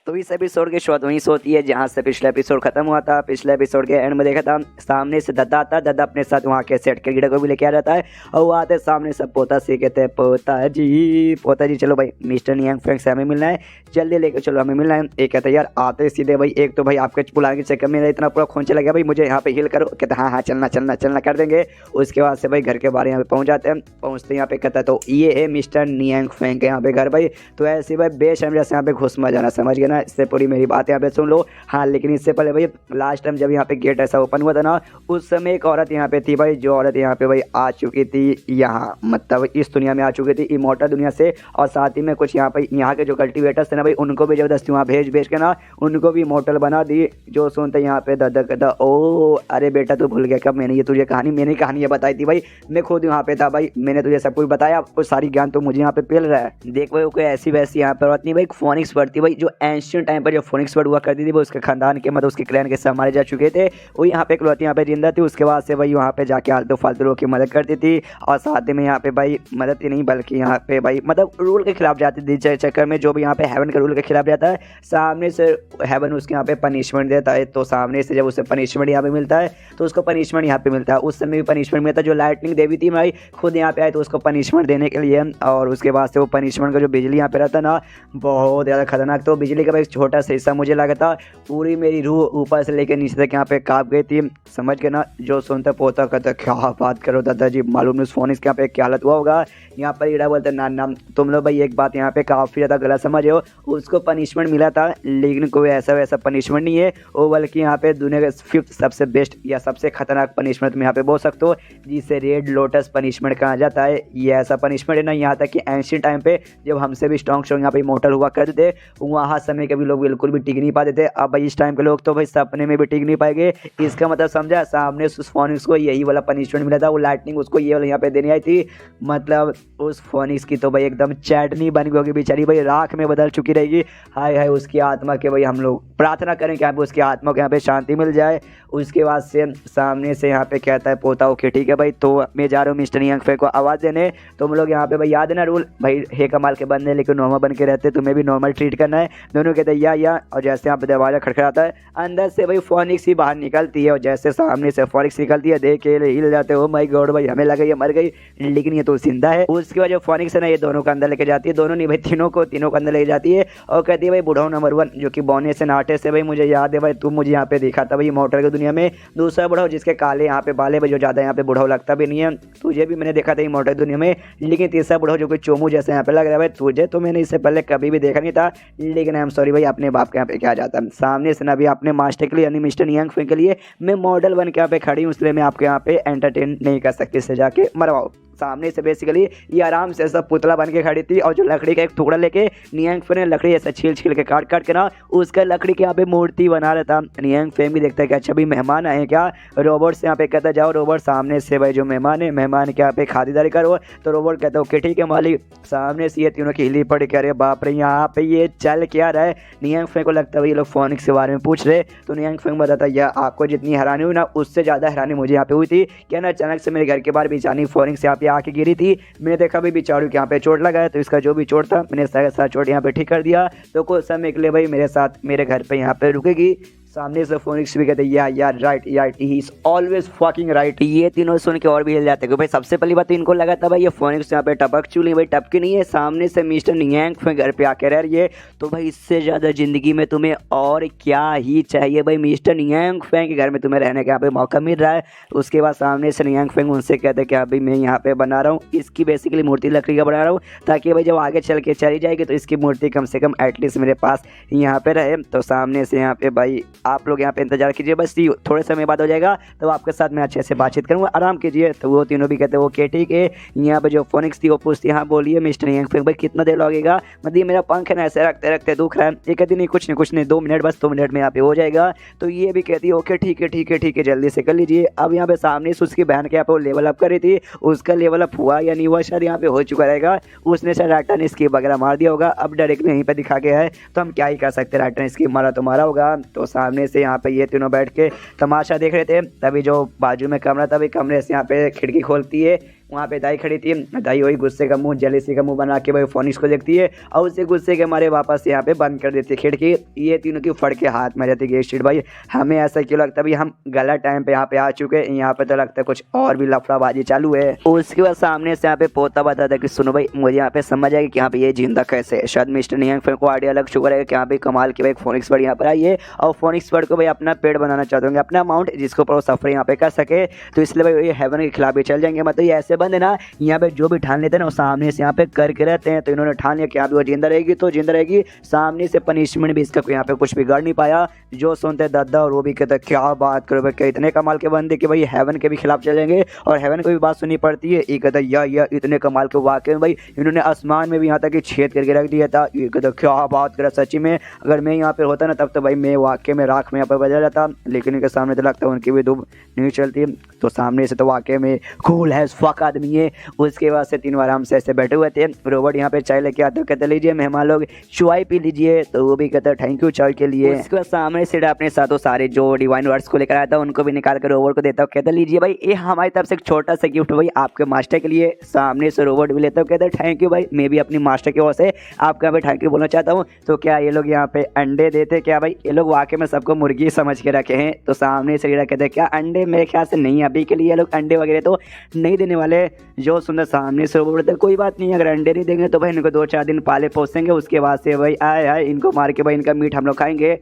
तो इस एपिसोड की शुरुआत वहीं से होती है जहाँ से पिछला एपिसोड खत्म हुआ था। पिछले एपिसोड के एंड में देखा था सामने से दादा आता है दादा अपने साथ वहाँ के सेट के गिड़ा को भी लेके आ जाता है और वो आते सामने से पोता से कहते हैं पोता जी चलो भाई मिस्टर नियांग फेंग से हमें मिलना है जल्दी लेके चलो हमें मिलना है। एक कहता है यार आते सीधे भाई एक तो भाई आपके बुलाने के चक्कर में इतना पूरा खून चला गया भाई मुझे यहाँ पे हिल करो। कहते हाँ चलना चलना चलना कर देंगे। उसके बाद से भाई घर के बाहर यहाँ पे पहुँच जाते हैं। पहुँचते यहाँ पे कहता है तो ये है मिस्टर नियांग फेंग के यहाँ पे घर भाई। तो ऐसे भाई बेशर्म जैसे यहाँ पे घुस मत जाना समझ गया ना। इससे पूरी मेरी बात यहाँ पे सुन लो। हाँ लेकिन इससे पहले भाई लास्ट टाइम जब यहाँ पे गेट ऐसा ओपन हुआ था ना उस समय एक औरत यहाँ पे थी भाई जो औरत यहाँ पे भाई आ चुकी थी यहाँ मतलब इस दुनिया में आ चुकी थी इमोर्टल दुनिया से। और साथ ही में कुछ यहाँ पे यहाँ के जो कल्टिवेटर्स थे ना भाई उनको भी जबरदस्ती वहाँ भेज के ना उनको भी इमोर्टल बना दी। जो सुनते यहाँ पे दादा कहता ओ अरे बेटा तू भूल गया कब मैंने ये तुझे मैंने कहानी ये बताई थी भाई मैं खुद यहाँ पे था भाई मैंने तुझे सब कुछ बताया वो सारी ज्ञान तो मुझे यहाँ पे मिल रहा है। देख भाई कोई ऐसी वैसी यहाँ पर बात नहीं भाई फोनिक्स वर्ड थी भाई जो एंशियंट टाइम पर जो फोनिक्स वर्ड हुआ करती थी वो उसके खानदान के मतलब उसके क्लैन के सब मारे जा चुके थे। वो यहाँ पे इकलौती यहाँ पे जिंदा थी। उसके बाद से भाई वहाँ पे जाके आलतू फालतू लोगों की मदद करती थी और साथ में यहाँ पे भाई मदद ही नहीं बल्कि यहाँ पे भाई मतलब रूल के खिलाफ जाती थी चक्कर में जो भी यहाँ पे हेवन के रूल के खिलाफ जाता है सामने से हेवन उसके यहाँ पे पनिशमेंट देता है। तो सामने से जब उसे पनिशमेंट यहाँ पे मिलता है तो उसको पनिशमेंट यहाँ पे मिलता है। उस समय भी पनिशमेंट मिलता है जो लाइटनिंग देवी थी भाई खुद यहाँ पे आए तो उसको पनिशमेंट देने के लिए। और उसके बाद से वो पनिशमेंट का जो बिजली यहाँ पे रहता ना बहुत ज़्यादा खतरनाक। तो बिजली का भाई छोटा सा हिस्सा मुझे लगा था पूरी मेरी रूह ऊपर से लेकर नीचे तक यहाँ पे काँप गई थी समझ के ना। जो सुनता पोता कहता क्या बात करो दादाजी मालूम नहीं फोनिक्स के यहाँ पे क्या हालत हुआ होगा। यहाँ पर ईड़ा बोलते ना तुम लोग भाई एक बात यहाँ पे काफ़ी ज़्यादा गलत समझ हो। उसको पनिशमेंट मिला था लेकिन कोई ऐसा वैसा पनिशमेंट नहीं है वो बल्कि यहाँ पे दुनिया का 5th सबसे बेस्ट या सबसे खतरनाक पनिशमेंट में यहाँ पे बोल सकते हो जिसे रेड लोटस पनिशमेंट कहा जाता है। ये ऐसा पनिशमेंट है ना यहाँ तक कि एंशिएंट टाइम पे जब हमसे भी स्ट्रॉन्ग यहाँ पे इमॉर्टल हुआ करते थे वहाँ समय के भी लोग बिल्कुल भी टिक नहीं पाते थे। अब भाई इस टाइम के लोग तो भाई सपने में भी टिक नहीं पाएंगे। इसका मतलब समझा सामने उस फोनिक्स को यही वाला पनिशमेंट मिला था वो लाइटनिंग उसको ये वाला यहाँ पे देनी आई थी। मतलब उस फोनिक्स की तो भाई एकदम चैटनी बन गई होगी बेचारी भाई राख में बदल चुकी रहेगी। हाय हाय उसकी आत्मा के भाई हम लोग प्रार्थना करें कि यहाँ पे उसकी आत्मा को यहाँ पे शांति मिल जाए। उसके बाद से सामने से यहाँ पे कहता है पोता ओके ठीक है भाई तो मैं जा रहा हूँ मिस्टर नियांग फेंग को आवाज़ देने। तुम लोग यहाँ पे भाई याद है ना रूल भाई हे कमाल के बंदे लेकिन नॉर्मल बन के रहते तुम्हें भी नॉर्मल ट्रीट करना है। दोनों कहते हैं या और जैसे यहाँ पे दरवाजा खड़खड़ाता है अंदर से भाई फोनिक्स ही बाहर निकलती है और जैसे सामने से फोनिक्स निकलती है देख के हिल जाते हो माय गॉड भाई हमें लगा ये मर गई लेकिन ये तो जिंदा है। उसके बाद जो फोनिक्स है ना ये दोनों को अंदर लेके जाती है दोनों नहीं भाई तीनों को अंदर लेके जाती है और कहती है भाई बुढ़ाऊ नंबर 1 जो कि बोने से नाटे से भाई मुझे याद है भाई तुम मुझे यहाँ पे देखा था भाई मोटर की दुनिया में। दूसरा बुढ़ाऊ जिसके काले यहाँ पे बाले भाई जो ज़्यादा यहाँ पे बुढ़ाऊ लगता भी नहीं है तुझे भी मैंने देखा था मोटर दुनिया में। लेकिन तीसरा बुढ़ाऊ जो कोई चोमू जैसे यहाँ पे लग रहा है भाई तुझे तो मैंने इससे पहले कभी भी देखा नहीं था लेकिन आई एम सॉरी भाई अपने बाप के यहाँ पे क्या जाता है। सामने से ना भी अपने मास्टर के लिए यानी मिस्टर नियांग फेंग के लिए मैं मॉडल बन के यहाँ पे खड़ी हूँ इसलिए मैं आपके यहाँ पे एंटरटेन नहीं कर सकती इससे जाके मरवाओ। सामने से बेसिकली ये आराम से ऐसा पुतला बन के खड़ी थी और जो लकड़ी का एक टुकड़ा लेके नियांग फेंग ने लकड़ी ऐसा छील के काट के ना उसका लकड़ी के यहाँ पे मूर्ति बना रहा था। नियांग फेंग भी देखता है कि अच्छा भाई मेहमान आए क्या। रोबोट से यहाँ पे कहता जाओ रोबोट सामने से भाई जो मेहमान है मेहमान के यहाँ पे खातिरदारी करो। तो रोबोट कहता है ओके ठीक है मालिक। सामने से ये तीनों की हिली पड़ के अरे बाप रे यहाँ पे ये चल क्या रहा है। नियांग फेंग को लगता है ये लोग फोनिक्स के बारे में पूछ रहे तो नियांग फेंग बताता है यार आपको जितनी हैरानी हुई ना उससे ज़्यादा हैरानी मुझे यहाँ पे हुई थी क्या ना अचानक से मेरे घर के बाहर बेचानी फोनिक्स यहाँ पे आके गिरी थी। मैंने देखा भाई बेचारू के यहाँ पे चोट लगा है, तो इसका जो भी चोट था मैंने सारा चोट यहाँ पे ठीक कर दिया। तो कुछ समय के लिए भाई मेरे साथ मेरे घर पे यहाँ पे रुकेगी। सामने से फोनिक्स भी कहते हैं यार राइट यार he is always fucking right. ये तीनों सुन के और भी हिल जाते हैं। भाई सबसे पहली बात तो इनको लगा था भाई ये फोनिक्स यहाँ पे टपक चुली, भाई टपकी नहीं है। सामने से मिस्टर नियांग घर पे आके रह रही है, तो भाई इससे ज़्यादा ज़िंदगी में तुम्हें और क्या ही चाहिए भाई। मिस्टर नियांग के घर में तुम्हें रहने का यहाँ पे मौका मिल रहा है। उसके बाद सामने से नियांग उनसे कहते हैं कि अभी मैं यहाँ पे बना रहा हूँ, इसकी बेसिकली मूर्ति लकड़ी का बना रहा हूँ, ताकि भाई जब आगे चल के चली जाएगी तो इसकी मूर्ति कम से कम एटलीस्ट मेरे पास यहाँ पे रहे। तो सामने से यहाँ पे भाई आप लोग यहाँ पे इंतजार कीजिए, बस थोड़े समय बाद हो जाएगा, तो आपके साथ मैं अच्छे से बातचीत करूँगा, आराम कीजिए। तो वो तीनों भी कहते हैं ओके ठीक है। यहाँ पे जो फोनिक्स थी वो पूछती हाँ बोलिए मिस्टर नियांग भाई कितना देर लगेगा, मतलब मेरा पंख है ना ऐसे रखते रखते दुख रहा है। एक दिन नहीं कुछ नहीं 2 मिनट, बस 2 मिनट में यहाँ पे हो जाएगा। तो ये भी कहती है ओके ठीक है ठीक है ठीक है जल्दी से कर लीजिए। अब यहाँ पे सामने से उसकी बहन के यहाँ पे वो लेवल अप कर रही थी, उसका लेवल अप हुआ या नहीं हुआ शायद यहाँ पे हो चुका रहेगा। उसने शायद राइटर ने स्कीप वगैरह मार दिया होगा, अब डायरेक्टली यहीं पे दिखा गया है, तो हम क्या ही कर सकते हैं, राइटर ने स्कीप मारा तो मारा होगा। तो सामने से यहाँ पे ये तीनों बैठ के तमाशा देख रहे थे। तभी जो बाजू में कमरा था, कमरे से यहाँ पे खिड़की खोलती है, वहाँ पे दाई खड़ी थी। दाई वही गुस्से का मुंह जेलसी का मुंह बना के भाई फोनिक्स को देखती है और उसे गुस्से के मारे वापस यहाँ पे बंद कर देती है खिड़की। ये तीनों की फड़ के हाथ में रहती है स्ट्रीट। भाई हमें ऐसा क्यों लगता है भाई हम गलत टाइम पे यहाँ पे आ चुके हैं, यहाँ पे तो लगता है कुछ और भी लफड़ाबाजी चालू है। उसके बाद सामने से यहाँ पे पोता बताता कि सुनो भाई मुझे यहाँ पे समझ आएगी कि यहाँ पे ये जिंदा कैसे है। शायद मिस्टर नियांग को आइडिया लग चुका है कि यहाँ पे कमाल की भाई फोनिक्स बर्ड यहाँ पर आई है और फोनिक्स बर्ड को भाई अपना पेड़ बनाना चाहते होंगे, अपना अमाउंट जिसको पर वो सफर यहाँ पे कर सके। तो इसलिए भाई ये हेवन के खिलाफ भी चल जाएंगे। मतलब ये ऐसे बंद है ना, यहाँ पे जो भी ठान लेते हैं ना वो सामने से यहाँ पे करके रहते हैं। तो इन्होंने ठान लिया कि यहाँ पे वो जिंदा रहेगी तो जिंदा रहेगी। सामने से पनिशमेंट भी इसका यहाँ पे कुछ बिगाड़ नहीं पाया। जो सुनते दादा और वो भी कहते क्या बात करो भाई, इतने कमाल के बंदे कि भाई हेवन के भी खिलाफ चल जाएंगे और हेवन को भी बात सुननी पड़ती है। ये कहता या इतने कमाल के वाकई में भाई इन्होंने आसमान में भी यहाँ तक छेद करके रख दिया था। ये कहता क्या बात करा, सच्ची में अगर मैं यहाँ पे होता ना तब तो भाई मैं वाकई में राख में यहाँ पर बजा जाता, लेकिन इनके सामने तो लगता है उनकी भी धूप नहीं चलती। तो सामने से तो वाकई में कूल है फक आदमी है। उसके बाद से तीनों आराम से ऐसे बैठे हुए थे। रोबोट यहाँ पे चाय लेके आता, कहते लीजिए मेहमान लोग चाय पी लीजिए, तो वो भी कहता थैंक यू चाय के लिए। उसके बाद सामने से अपने साथों सारे जो डिवाइन वर्ड्स को लेकर आया था उनको भी निकाल कर रोबोट को देता हूँ, कहता लीजिए भाई ये हमारी तरफ से एक छोटा सा गिफ्ट भाई आपके मास्टर के लिए। सामने से रोबोट भी लेता हूँ, कहता थैंक यू भाई, मैं भी अपनी मास्टर की ओर से आपका भाई थैंक यू बोलना चाहता हूँ। तो क्या ये लोग यहाँ पे अंडे देते क्या भाई, ये लोग वाकई में सबको मुर्गी समझ के रखे हैं। तो सामने से कहते क्या अंडे, मेरे ख्याल से नहीं, अभी के लिए ये लोग अंडे वगैरह तो नहीं देने वाले। जो सुंदर सामने से बोलते कोई बात नहीं, अगर अंडे नहीं देंगे तो भाई इनको 2-4 दिन पाले पोसेंगे, उसके बाद से भाई आए इनको मार के भाई इनका मीट हम लोग खाएंगे।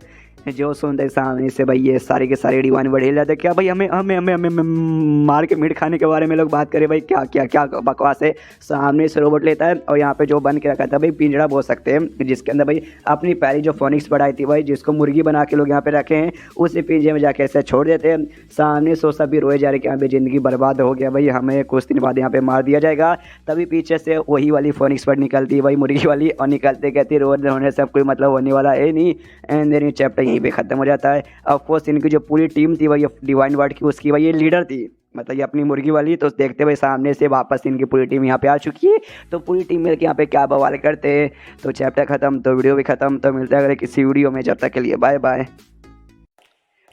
जो सुनते सामने से भाई ये सारे के सारे डिवाइन बढ़े जाते क्या भाई हमें हमें हमें हमें मार के मीट खाने के बारे में लोग बात करें, भाई क्या क्या क्या बकवास है। सामने से रोबोट लेता है और यहाँ पे जो बन के रखा था भाई पिंजड़ा बोल सकते हैं, जिसके अंदर भाई अपनी पहली जो फोनिक्स बढ़ाई थी भाई जिसको मुर्गी बना के लोग यहाँ पे रखे हैं, उसी पिंजरे में जाके ऐसे छोड़ देते हैं। सामने से सब भी रोए जा रहे कि यहाँ पे ज़िंदगी बर्बाद हो गया भाई, हमें कुछ दिन बाद यहाँ पे मार दिया जाएगा। तभी पीछे से वही वाली फोनिक्स बर्ड निकलती है भाई मुर्गी वाली, और निकलते कहती है रोड होने से अब कोई मतलब होने वाला है नहीं। एंड देन ये चैप्टर यहीं पे खत्म हो जाता है। ऑफ कोर्स इनकी जो पूरी टीम थी भाई डिवाइन वर्ड की, उसकी भाई ये लीडर थी, मतलब ये अपनी मुर्गी वाली। तो देखते भाई सामने से वापस इनकी पूरी टीम यहाँ पे आ चुकी है। तो पूरी टीम मिलकर यहाँ पे क्या बवाल करते हैं। तो चैप्टर खत्म, तो वीडियो भी खत्म। तो मिलता है अगले किसी वीडियो में, जब तक के लिए बाय बाय।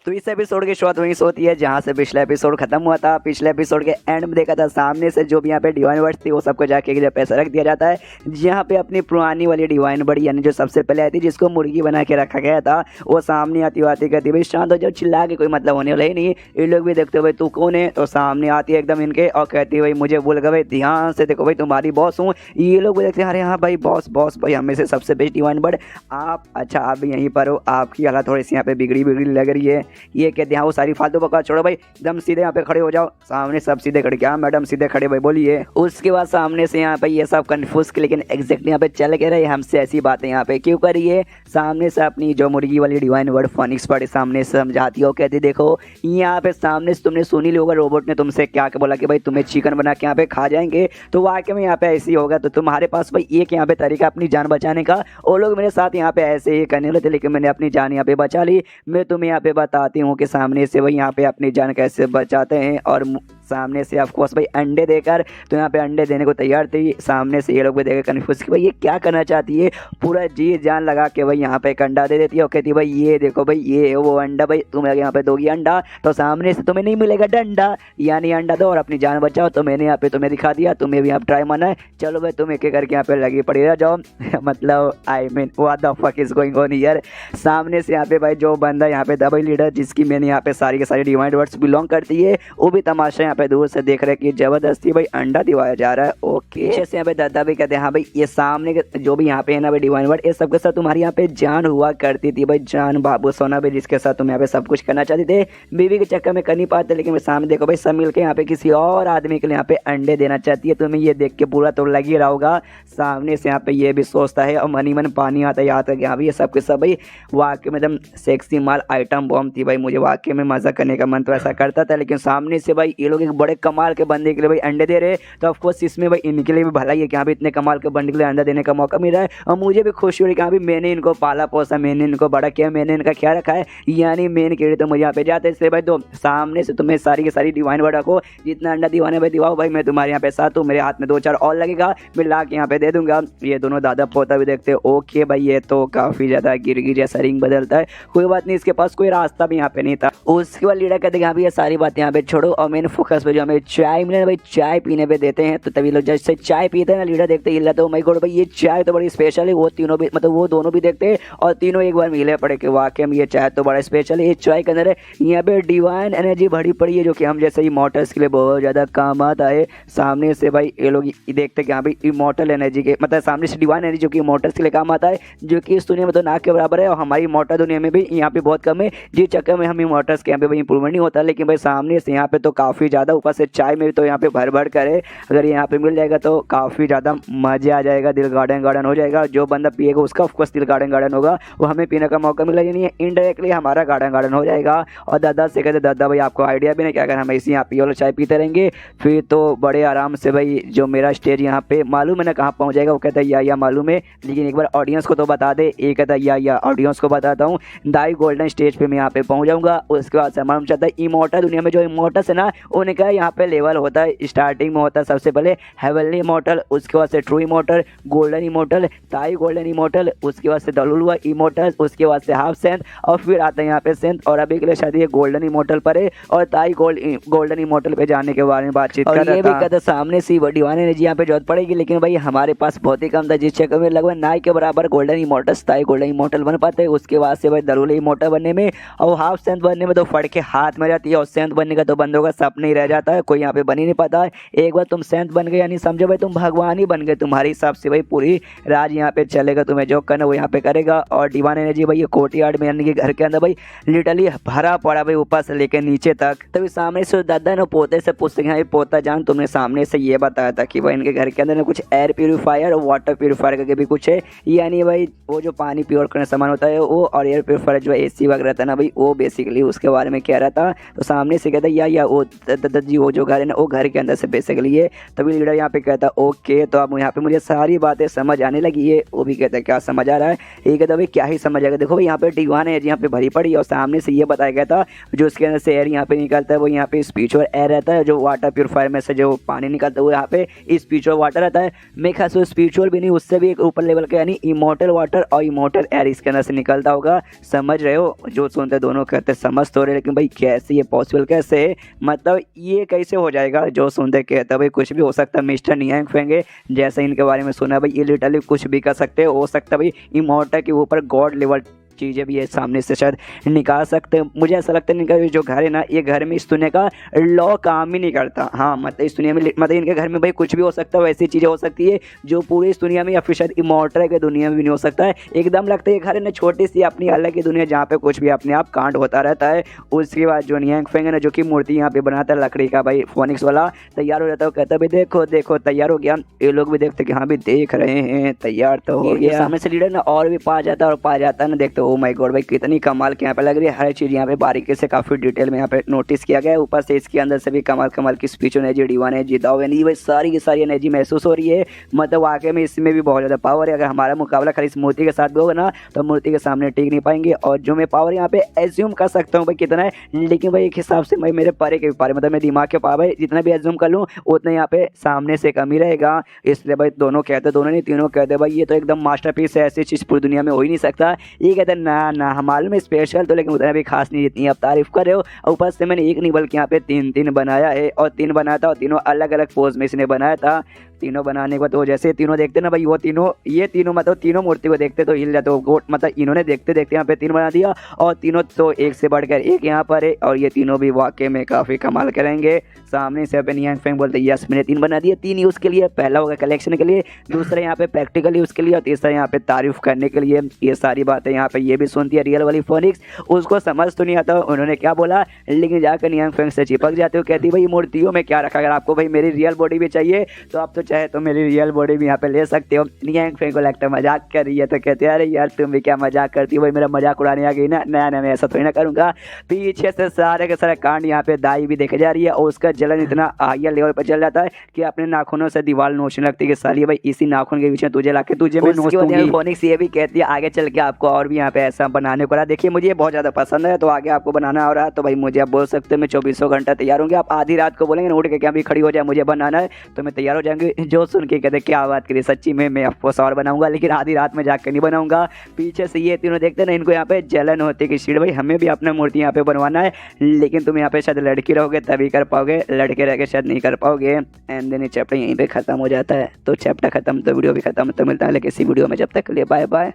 तो इस एपिसोड की शुरुआत वहीं से होती है जहाँ से पिछला एपिसोड खत्म हुआ था। पिछले एपिसोड के एंड में देखा था सामने से जो भी यहाँ पे डिवाइन वर्ड्स थी वो सबको जाके एक जगह पैसा रख दिया जाता है, जहाँ पे अपनी पुरानी वाली डिवाइन बर्ड यानी जो सबसे पहले आई थी जिसको मुर्गी बना के रखा गया था, वो सामने आती कहती भाई शांत हो जाओ, चिल्ला के कोई मतलब होने वाला ही नहीं। ये लोग भी देखते हो भाई तू कौन है, तो सामने आती है एकदम इनके और कहती भाई मुझे बोल गए भाई ध्यान से देखो भाई तुम्हारी बॉस हूँ। ये लोग भी देखते हैं अरे हाँ भाई बॉस बॉस भाई हमें से सबसे बेस्ट डिवाइन बर्ड आप, अच्छा आप भी यहीं पर हो, आपकी हालत थोड़ी सी यहाँ पे बिगड़ी लग रही है। ये कहते हैं सारी फालतू बकवास छोड़ो भाई, एकदम सीधे यहाँ पे खड़े हो जाओ। सामने सब सीधे खड़े, क्या मैडम सीधे खड़े भाई बोलिए। उसके बाद सामने से यहाँ पे ये सब कंफ्यूज के, लेकिन एग्जैक्टली यहाँ पे चल के रहे हमसे ऐसी बातें यहाँ पे क्यों करिए। सामने से अपनी जो मुर्गी वाली डिवाइन वर्ड फोनिक्स बर्ड सामने से समझाती हो, कहती देखो यहाँ पे सामने से तुमने सुनी ली होगा रोबोट ने तुमसे क्या बोला कि भाई तुम्हें चिकन बना के यहाँ पे खा जाएंगे, तो वाकई में यहाँ पे ऐसे ही होगा। तो तुम्हारे पास भाई एक यहाँ पे तरीका अपनी जान बचाने का, वो लोग मेरे साथ यहाँ पे ऐसे ही करने वाले थे लेकिन मैंने अपनी जान यहाँ पे बचा ली। मैं तुम्हें यहाँ पे बताती हूँ कि सामने से वही यहाँ पे अपनी जान कैसे बचाते हैं। और सामने से ऑफकोर्स भाई अंडे देकर, तो यहाँ पे अंडे देने को तैयार थी। सामने से ये लोग भी देखे कन्फ्यूज कि भाई ये क्या करना चाहती है, पूरा जी जान लगा के भाई यहाँ पे एक अंडा दे देती है और कहती है भाई ये देखो भाई ये वो अंडा, भाई तुम यहाँ पे दोगी अंडा तो सामने से तुम्हें नहीं मिलेगा डंडा, यानी अंडा दो और अपनी जान बचाओ। तो मैंने यहाँ पे तुम्हें दिखा दिया, तुम्हें भी यहाँ ट्राई माना है, चलो भाई तुम एक एक करके यहाँ पे लगी पड़ी रह जाओ। मतलब I mean what the fuck is going on here. सामने से यहाँ पे भाई जो बंदा यहाँ पे दबाई लीडर जिसकी मैंने यहाँ पे सारी के सारी डिवाइन वर्ड्स बिलोंग करती है, वो भी तमाशा यहाँ पे दूर से देख रहे कि जबरदस्ती भाई अंडा दिवाया जा रहा है। ओके जैसे यहाँ पे दादा भी कहते हैं हाँ भाई ये सामने के जो भी यहाँ पे है ना भाई डिवाइन वर्ड, ये सबके साथ तुम्हारी यहाँ पे जान हुआ करती थी भाई, जान बाबू सोना भाई जिसके साथ तुम यहाँ पे सब कुछ करना चाहते थे, बीवी के चक्कर में कर नहीं पाते, लेकिन मैं सामने देखो भाई सब मिलकर यहाँ पे किसी और आदमी के लिए यहाँ पे अंडे देना चाहती है। तुम्हें ये देख के पूरा तो लग ही रहा होगा। सामने से यहाँ पे ये भी सोचता है और मनी मन पानी आता है याद है यहाँ भी ये सब के सब भाई वाकई में एकदम सेक्सी माल आइटम बॉम्ब थी भाई। मुझे वाकई में मजा करने का मन तो ऐसा करता था, लेकिन सामने से भाई ये लोग एक बड़े कमाल के बंदे के लिए भाई अंडे दे रहे, तो ऑफकोर्स इसमें भाई इनके लिए भी भलाई है कि यहाँ पे इतने कमाल के बंदे के लिए अंडा देने का मौका मिल रहा है। और मुझे भी खुशी हो रही है कि यहाँ भी मैंने इनको पाला पोसा, मैंने इनको बड़ा किया, मैंने इनका ख्याल रखा है, यानी मेन कीड़े तो मुझे यहाँ पे जाते इसलिए भाई। तो सामने से तुम्हें सारी की सारी डिवाइन वर्ड रखो, जितना अंडा दीवाने भाई दिवाओ भाई, मैं तुम्हारे यहाँ पे साथ हूँ, मेरे हाथ में 2-4 और लगेगा, मैं ला के यहाँ पे दे दूंगा। ये दोनों दादा पोता भी देखते हैं। ओके भाई ये तो काफी ज्यादा गिरगी जैसा रिंग बदलता है, कोई बात नहीं, इसके पास कोई रास्ता भी यहाँ पे नहीं था। उसके बाद लीडर कहते हैं ये सारी बातें यहाँ पे छोड़ो और मेन फोकस पे जो हमें चाय मिले भाई चाय पीने पे देते हैं। तो तभी लोग जैसे चाय पीते हैं ना लीडर देखते ही तो माय गॉड भाई ये चाय तो बड़ी स्पेशल है। वो तीनों भी मतलब वो दोनों भी देखते हैं और तीनों एक बार मिले पड़े कि वाकई में ये चाय तो बड़ा स्पेशल है। ये चाय के अंदर यहाँ पे डिवाइन एनर्जी भरी पड़ी है जो कि हम जैसे इमॉर्टल्स के लिए बहुत ज़्यादा काम आता है। सामने से भाई ये लोग देखते कि यहाँ पे इमॉर्टल एनर्जी के मतलब सामने से डिवाइन एनर्जी जो कि इमॉर्टल्स के लिए काम आता है, जो कि इस दुनिया में तो ना के बराबर है और हमारी इमॉर्टल दुनिया में भी यहाँ पे बहुत कम है, जिस चक्कर में हम इमॉर्टल्स के यहाँ पे भाई इंप्रूवमेंट नहीं होता। लेकिन भाई सामने से यहाँ पे तो काफ़ी ज़्यादा ऊपर से चाय में भी तो यहाँ पे भर भर करे, अगर यहाँ पे मिल जाएगा तो काफ़ी ज़्यादा मज़ा आ जाएगा, दिल गार्डन गार्डन हो जाएगा। जो बंदा पिएगा उसका ऑफकोर्स दिल गार्डन गार्डन होगा, वो हमें पीने का मौका मिलेगा, यानी इनडायरेक्टली हमारा गार्डन गार्डन हो जाएगा। और दादा से कहते दादा भाई आपको आइडिया भी नहीं क्या, अगर हम ऐसे यहाँ पी वाला चाय पीते रहेंगे फिर तो बड़े आराम से भाई जो मेरा स्टेज यहाँ पे मालूम है ना कहाँ पहुँच जाएगा। वो कहता है या मालूम है, लेकिन एक बार ऑडियंस को तो बता दे। एक कहता है या ऑडियंस को बताता हूँ, दाई गोल्डन स्टेज पे मैं यहाँ पे पहुँच जाऊँगा। उसके बाद से मालूम चाहता है इमॉर्टल दुनिया में जो इमॉर्टल्स है ना उनका यहाँ पे लेवल होता है, स्टार्टिंग में होता है सबसे पहले हेवनली इमॉर्टल, उसके बाद से ट्रू इमॉर्टल, गोल्डन इमॉर्टल, ताई गोल्डन इमॉर्टल, उसके बाद से दलुलुआ इमॉर्टल, उसके बाद से हाफ सेंथ और फिर आता है यहाँ पे सेंथ। और अभी के लिए शायद ये गोल्डन इमॉर्टल पर है और ताई गोल्डन इमॉर्टल पे जाने के बारे में बातचीत कर रहा था। ये भी कहता सामने से डिवाइन एनर्जी यहाँ पे जरूरत पड़ेगी, लेकिन भाई हमारे पास बहुत ही कम था, जिस चक्कर में लगभग नाई के बराबर गोल्डन इमॉर्टल्स ताई गोल्डन इमॉर्टल बन पाते हैं। उसके बाद से भाई दलुलुआ इमॉर्टल बनने में और हाफ सेंथ बनने में तो फड़ के हाथ में जाती है, और सेंथ बनने का तो बंदों का सपना ही रह जाता है, कोई यहाँ पे बन ही नहीं पाता है। एक बार तुम सेंथ बन गए यानी समझो भाई तुम भगवान ही बन गए, तुम्हारे हिसाब से भाई पूरी राज यहाँ पे चलेगा, तुम्हें जो करना वो यहाँ पे करेगा। और डिवाइन एनर्जी भाई ये कोर्टयार्ड में यानी कि घर के अंदर भाई लिटरली भरा पड़ा भाई ऊपर से लेकर नीचे तक। तभी सामने से दादा ने पोते से पूछते हैं पोता जान तुमने सामने से ये बताया था कि भाई इनके घर के अंदर कुछ एयर प्यूरीफायर और वाटर प्यूरीफायर करके भी कुछ है, यानी भाई वो जो पानी प्योर करने सामान होता है वो, और एयर प्यूरीफायर जो AC वगैरह था ना भाई वो बेसिकली उसके बारे में कह रहा था। तो सामने से कहता या वो दादाजी वो जो घर है ना वो घर के अंदर से बेसिकली है। तभी लीडर यहाँ पे कहता ओके तो अब यहाँ पे मुझे सारी बातें समझ आने लगी है। वो भी कहता है क्या समझ आ रहा है, ये कहता भाई क्या ही समझ आएगा, देखो भाई यहाँ पे डिवाइन एनर्जी यहाँ पे भरी पड़ी है और सामने से ये बताया गया था जो उसके अंदर से एयर यहाँ पे निकलता है वो यहाँ पे स्पिरिचुअल एयर रहता है, जो वाटर प्यूरीफायर में से जो पानी निकलता है वो यहाँ पे स्पिरिचुअल वाटर रहता है। मैं खास स्पिरिचुअल भी नहीं, उससे भी एक ऊपर लेवल का यानी इमॉर्टल वाटर और इमॉर्टल एयर इसके अंदर से निकलता होगा, समझ रहे हो। जो सुनते दोनों कहते समझ तो रहे, लेकिन भाई कैसे ये पॉसिबल कैसे है, मतलब ये कैसे हो जाएगा। जो सुनते कहते भाई कुछ भी हो सकता है, मिस्टर नियांग फेंगे जैसे इनके बारे में सुना भाई ये लिटरली कुछ भी कर सकते हो सकता है भाई इमॉर्टल के ऊपर गॉड लेवल चीज़ें भी है सामने से शायद निकाल सकते हैं। मुझे ऐसा लगता है इनका जो घर है ना ये घर में इस दुनिया का लॉ काम ही नहीं करता। हाँ मतलब इस दुनिया में मतलब इनके घर में भाई कुछ भी हो सकता है, वैसी चीज़ें हो सकती है जो पूरी इस दुनिया में या फिर शायद इमॉर्टल के दुनिया में भी नहीं हो सकता है। एकदम लगता है ये घर है ना छोटी सी अपनी अलग की दुनिया जहाँ पे कुछ भी अपने आप कांड होता रहता है। उसके बाद जो नियांग फेंग है ना जो कि मूर्ति यहाँ पे बनाता है लकड़ी का भाई फोनिक्स वाला तैयार हो जाता है, कहता है भाई देखो देखो तैयार हो गया। ये लोग भी देखते कि हाँ भी देख रहे हैं तैयार तो हो गया। सामने से लीडर ना और भी पा जाता है और पा जाता है ना देखते ओ माय गॉड भाई कितनी कमाल के यहाँ पे लग रही है, हर चीज़ यहाँ पे बारीकी से काफ़ी डिटेल में यहाँ पे नोटिस किया गया है। ऊपर से इसके अंदर से भी कमाल कमाल की स्पीच एनर्जी, डिवाइन एनर्जी, दाव एनर्जी भाई सारी की सारी एनर्जी महसूस हो रही है। मतलब वाकई में इसमें भी बहुत ज़्यादा पावर है। अगर हमारा मुकाबला खाली इस मूर्ति के साथ भी होगा ना तो मूर्ति के सामने टिक नहीं पाएंगे। और जो मैं पावर यहाँ पे एज्यूम कर सकता हूँ भाई कितना है, लेकिन भाई एक हिसाब से भाई मेरे परे के भी पारे, मतलब मेरे दिमाग के पावर जितना भी एज्यूम कर लूँ उतना यहाँ पे सामने से कम ही रहेगा। इसलिए भाई दोनों कहते, दोनों नहीं तीनों कहते भाई ये तो एकदम मास्टरपीस है, ऐसी चीज़ पूरी दुनिया में हो ही नहीं सकता। ये कहते हैं ना ना हमारे में स्पेशल तो, लेकिन उतना भी खास नहीं जितनी आप तारीफ कर रहे हो। और ऊपर से मैंने एक नहीं बल्कि यहाँ पे तीन तीन बनाया है, और तीन बनाया था और तीनों अलग अलग पोज में इसने बनाया था। तीनों बनाने के बाद तो जैसे तीनों देखते ना भाई, वो तीनों ये तीनों मतलब तीनों मूर्ति को देखते तो हिल जाते हो। मतलब इन्होंने देखते देखते यहाँ पे तीन बना दिया, और तीनों तो एक से बढ़कर एक यहाँ पर है। और ये तीनों भी वाकई में काफ़ी कमाल करेंगे। सामने से अपन नियांग फेंग बोलते यस मैंने तीन बना दिए। तीन यूज़ के लिए, पहला होगा कलेक्शन के लिए, दूसरा यहाँ पे प्रैक्टिकल यूज़ के लिए, और तीसरा यहाँ पे तारीफ करने के लिए। ये सारी बातें यहाँ पे ये भी सुनती है रियल वाली फोनिक्स, उसको समझ तो नहीं आता उन्होंने क्या बोला, लेकिन जाकर नियांग फेंग से चिपक जाते हो। कहती भाई मूर्तियों में क्या रखा, अगर आपको भाई मेरी रियल बॉडी भी चाहिए तो आप तो चाहे तो मेरी रियल बॉडी भी यहाँ पे ले सकते हो। नियांग फेंग को लगता है मजाक कर रही है, तो कहते हैं अरे यार तुम भी क्या मजाक करती हो भाई, मेरा मजाक उड़ाने आ गई ना, नया नया मैं ऐसा थोड़ी ना करूँगा। पीछे से सारे के सारे कांड यहाँ पे दाई भी देखे जा रही है, और उसका जलन इतना हाई लेवल पर चल जाता है कि अपने नाखूनों से दीवार नोचने लगती है कि साली भाई इसी नाखून के बीच में तुझे लाके तुझे मैं नोच दूंगी। फोनिक्स ये भी कहती है आगे चल के आपको और भी यहाँ पे ऐसा बनाने को रहा। देखिए मुझे बहुत ज़्यादा पसंद है, तो आगे आपको बनाना हो रहा है तो भाई मुझे आप बोल सकते हैं, मैं 24 घंटा तैयार होंगे। आप आधी रात को बोलेंगे उठ के क्या भी खड़ी हो जाए मुझे बनाना है, तो मैं तैयार हो जाएंगे। जो सुन के कहते क्या बात करिए, सच्ची में मैं अफकोर्स और बनाऊंगा, लेकिन आधी रात में जाकर नहीं बनाऊंगा। पीछे से ये तीनों देखते ना, इनको यहाँ पे जलन होती है कि शीट भाई हमें भी अपना मूर्ति यहाँ पे बनवाना है, लेकिन तुम यहाँ पे शायद लड़की रहोगे तभी कर पाओगे, लड़के रह के शायद नहीं कर पाओगे। एंड देन चैप्टर यहीं पे खत्म हो जाता है। तो चैप्टर खत्म तो वीडियो भी खत्म, तो मिलता है किसी वीडियो में, जब तक के लिए बाय बाय।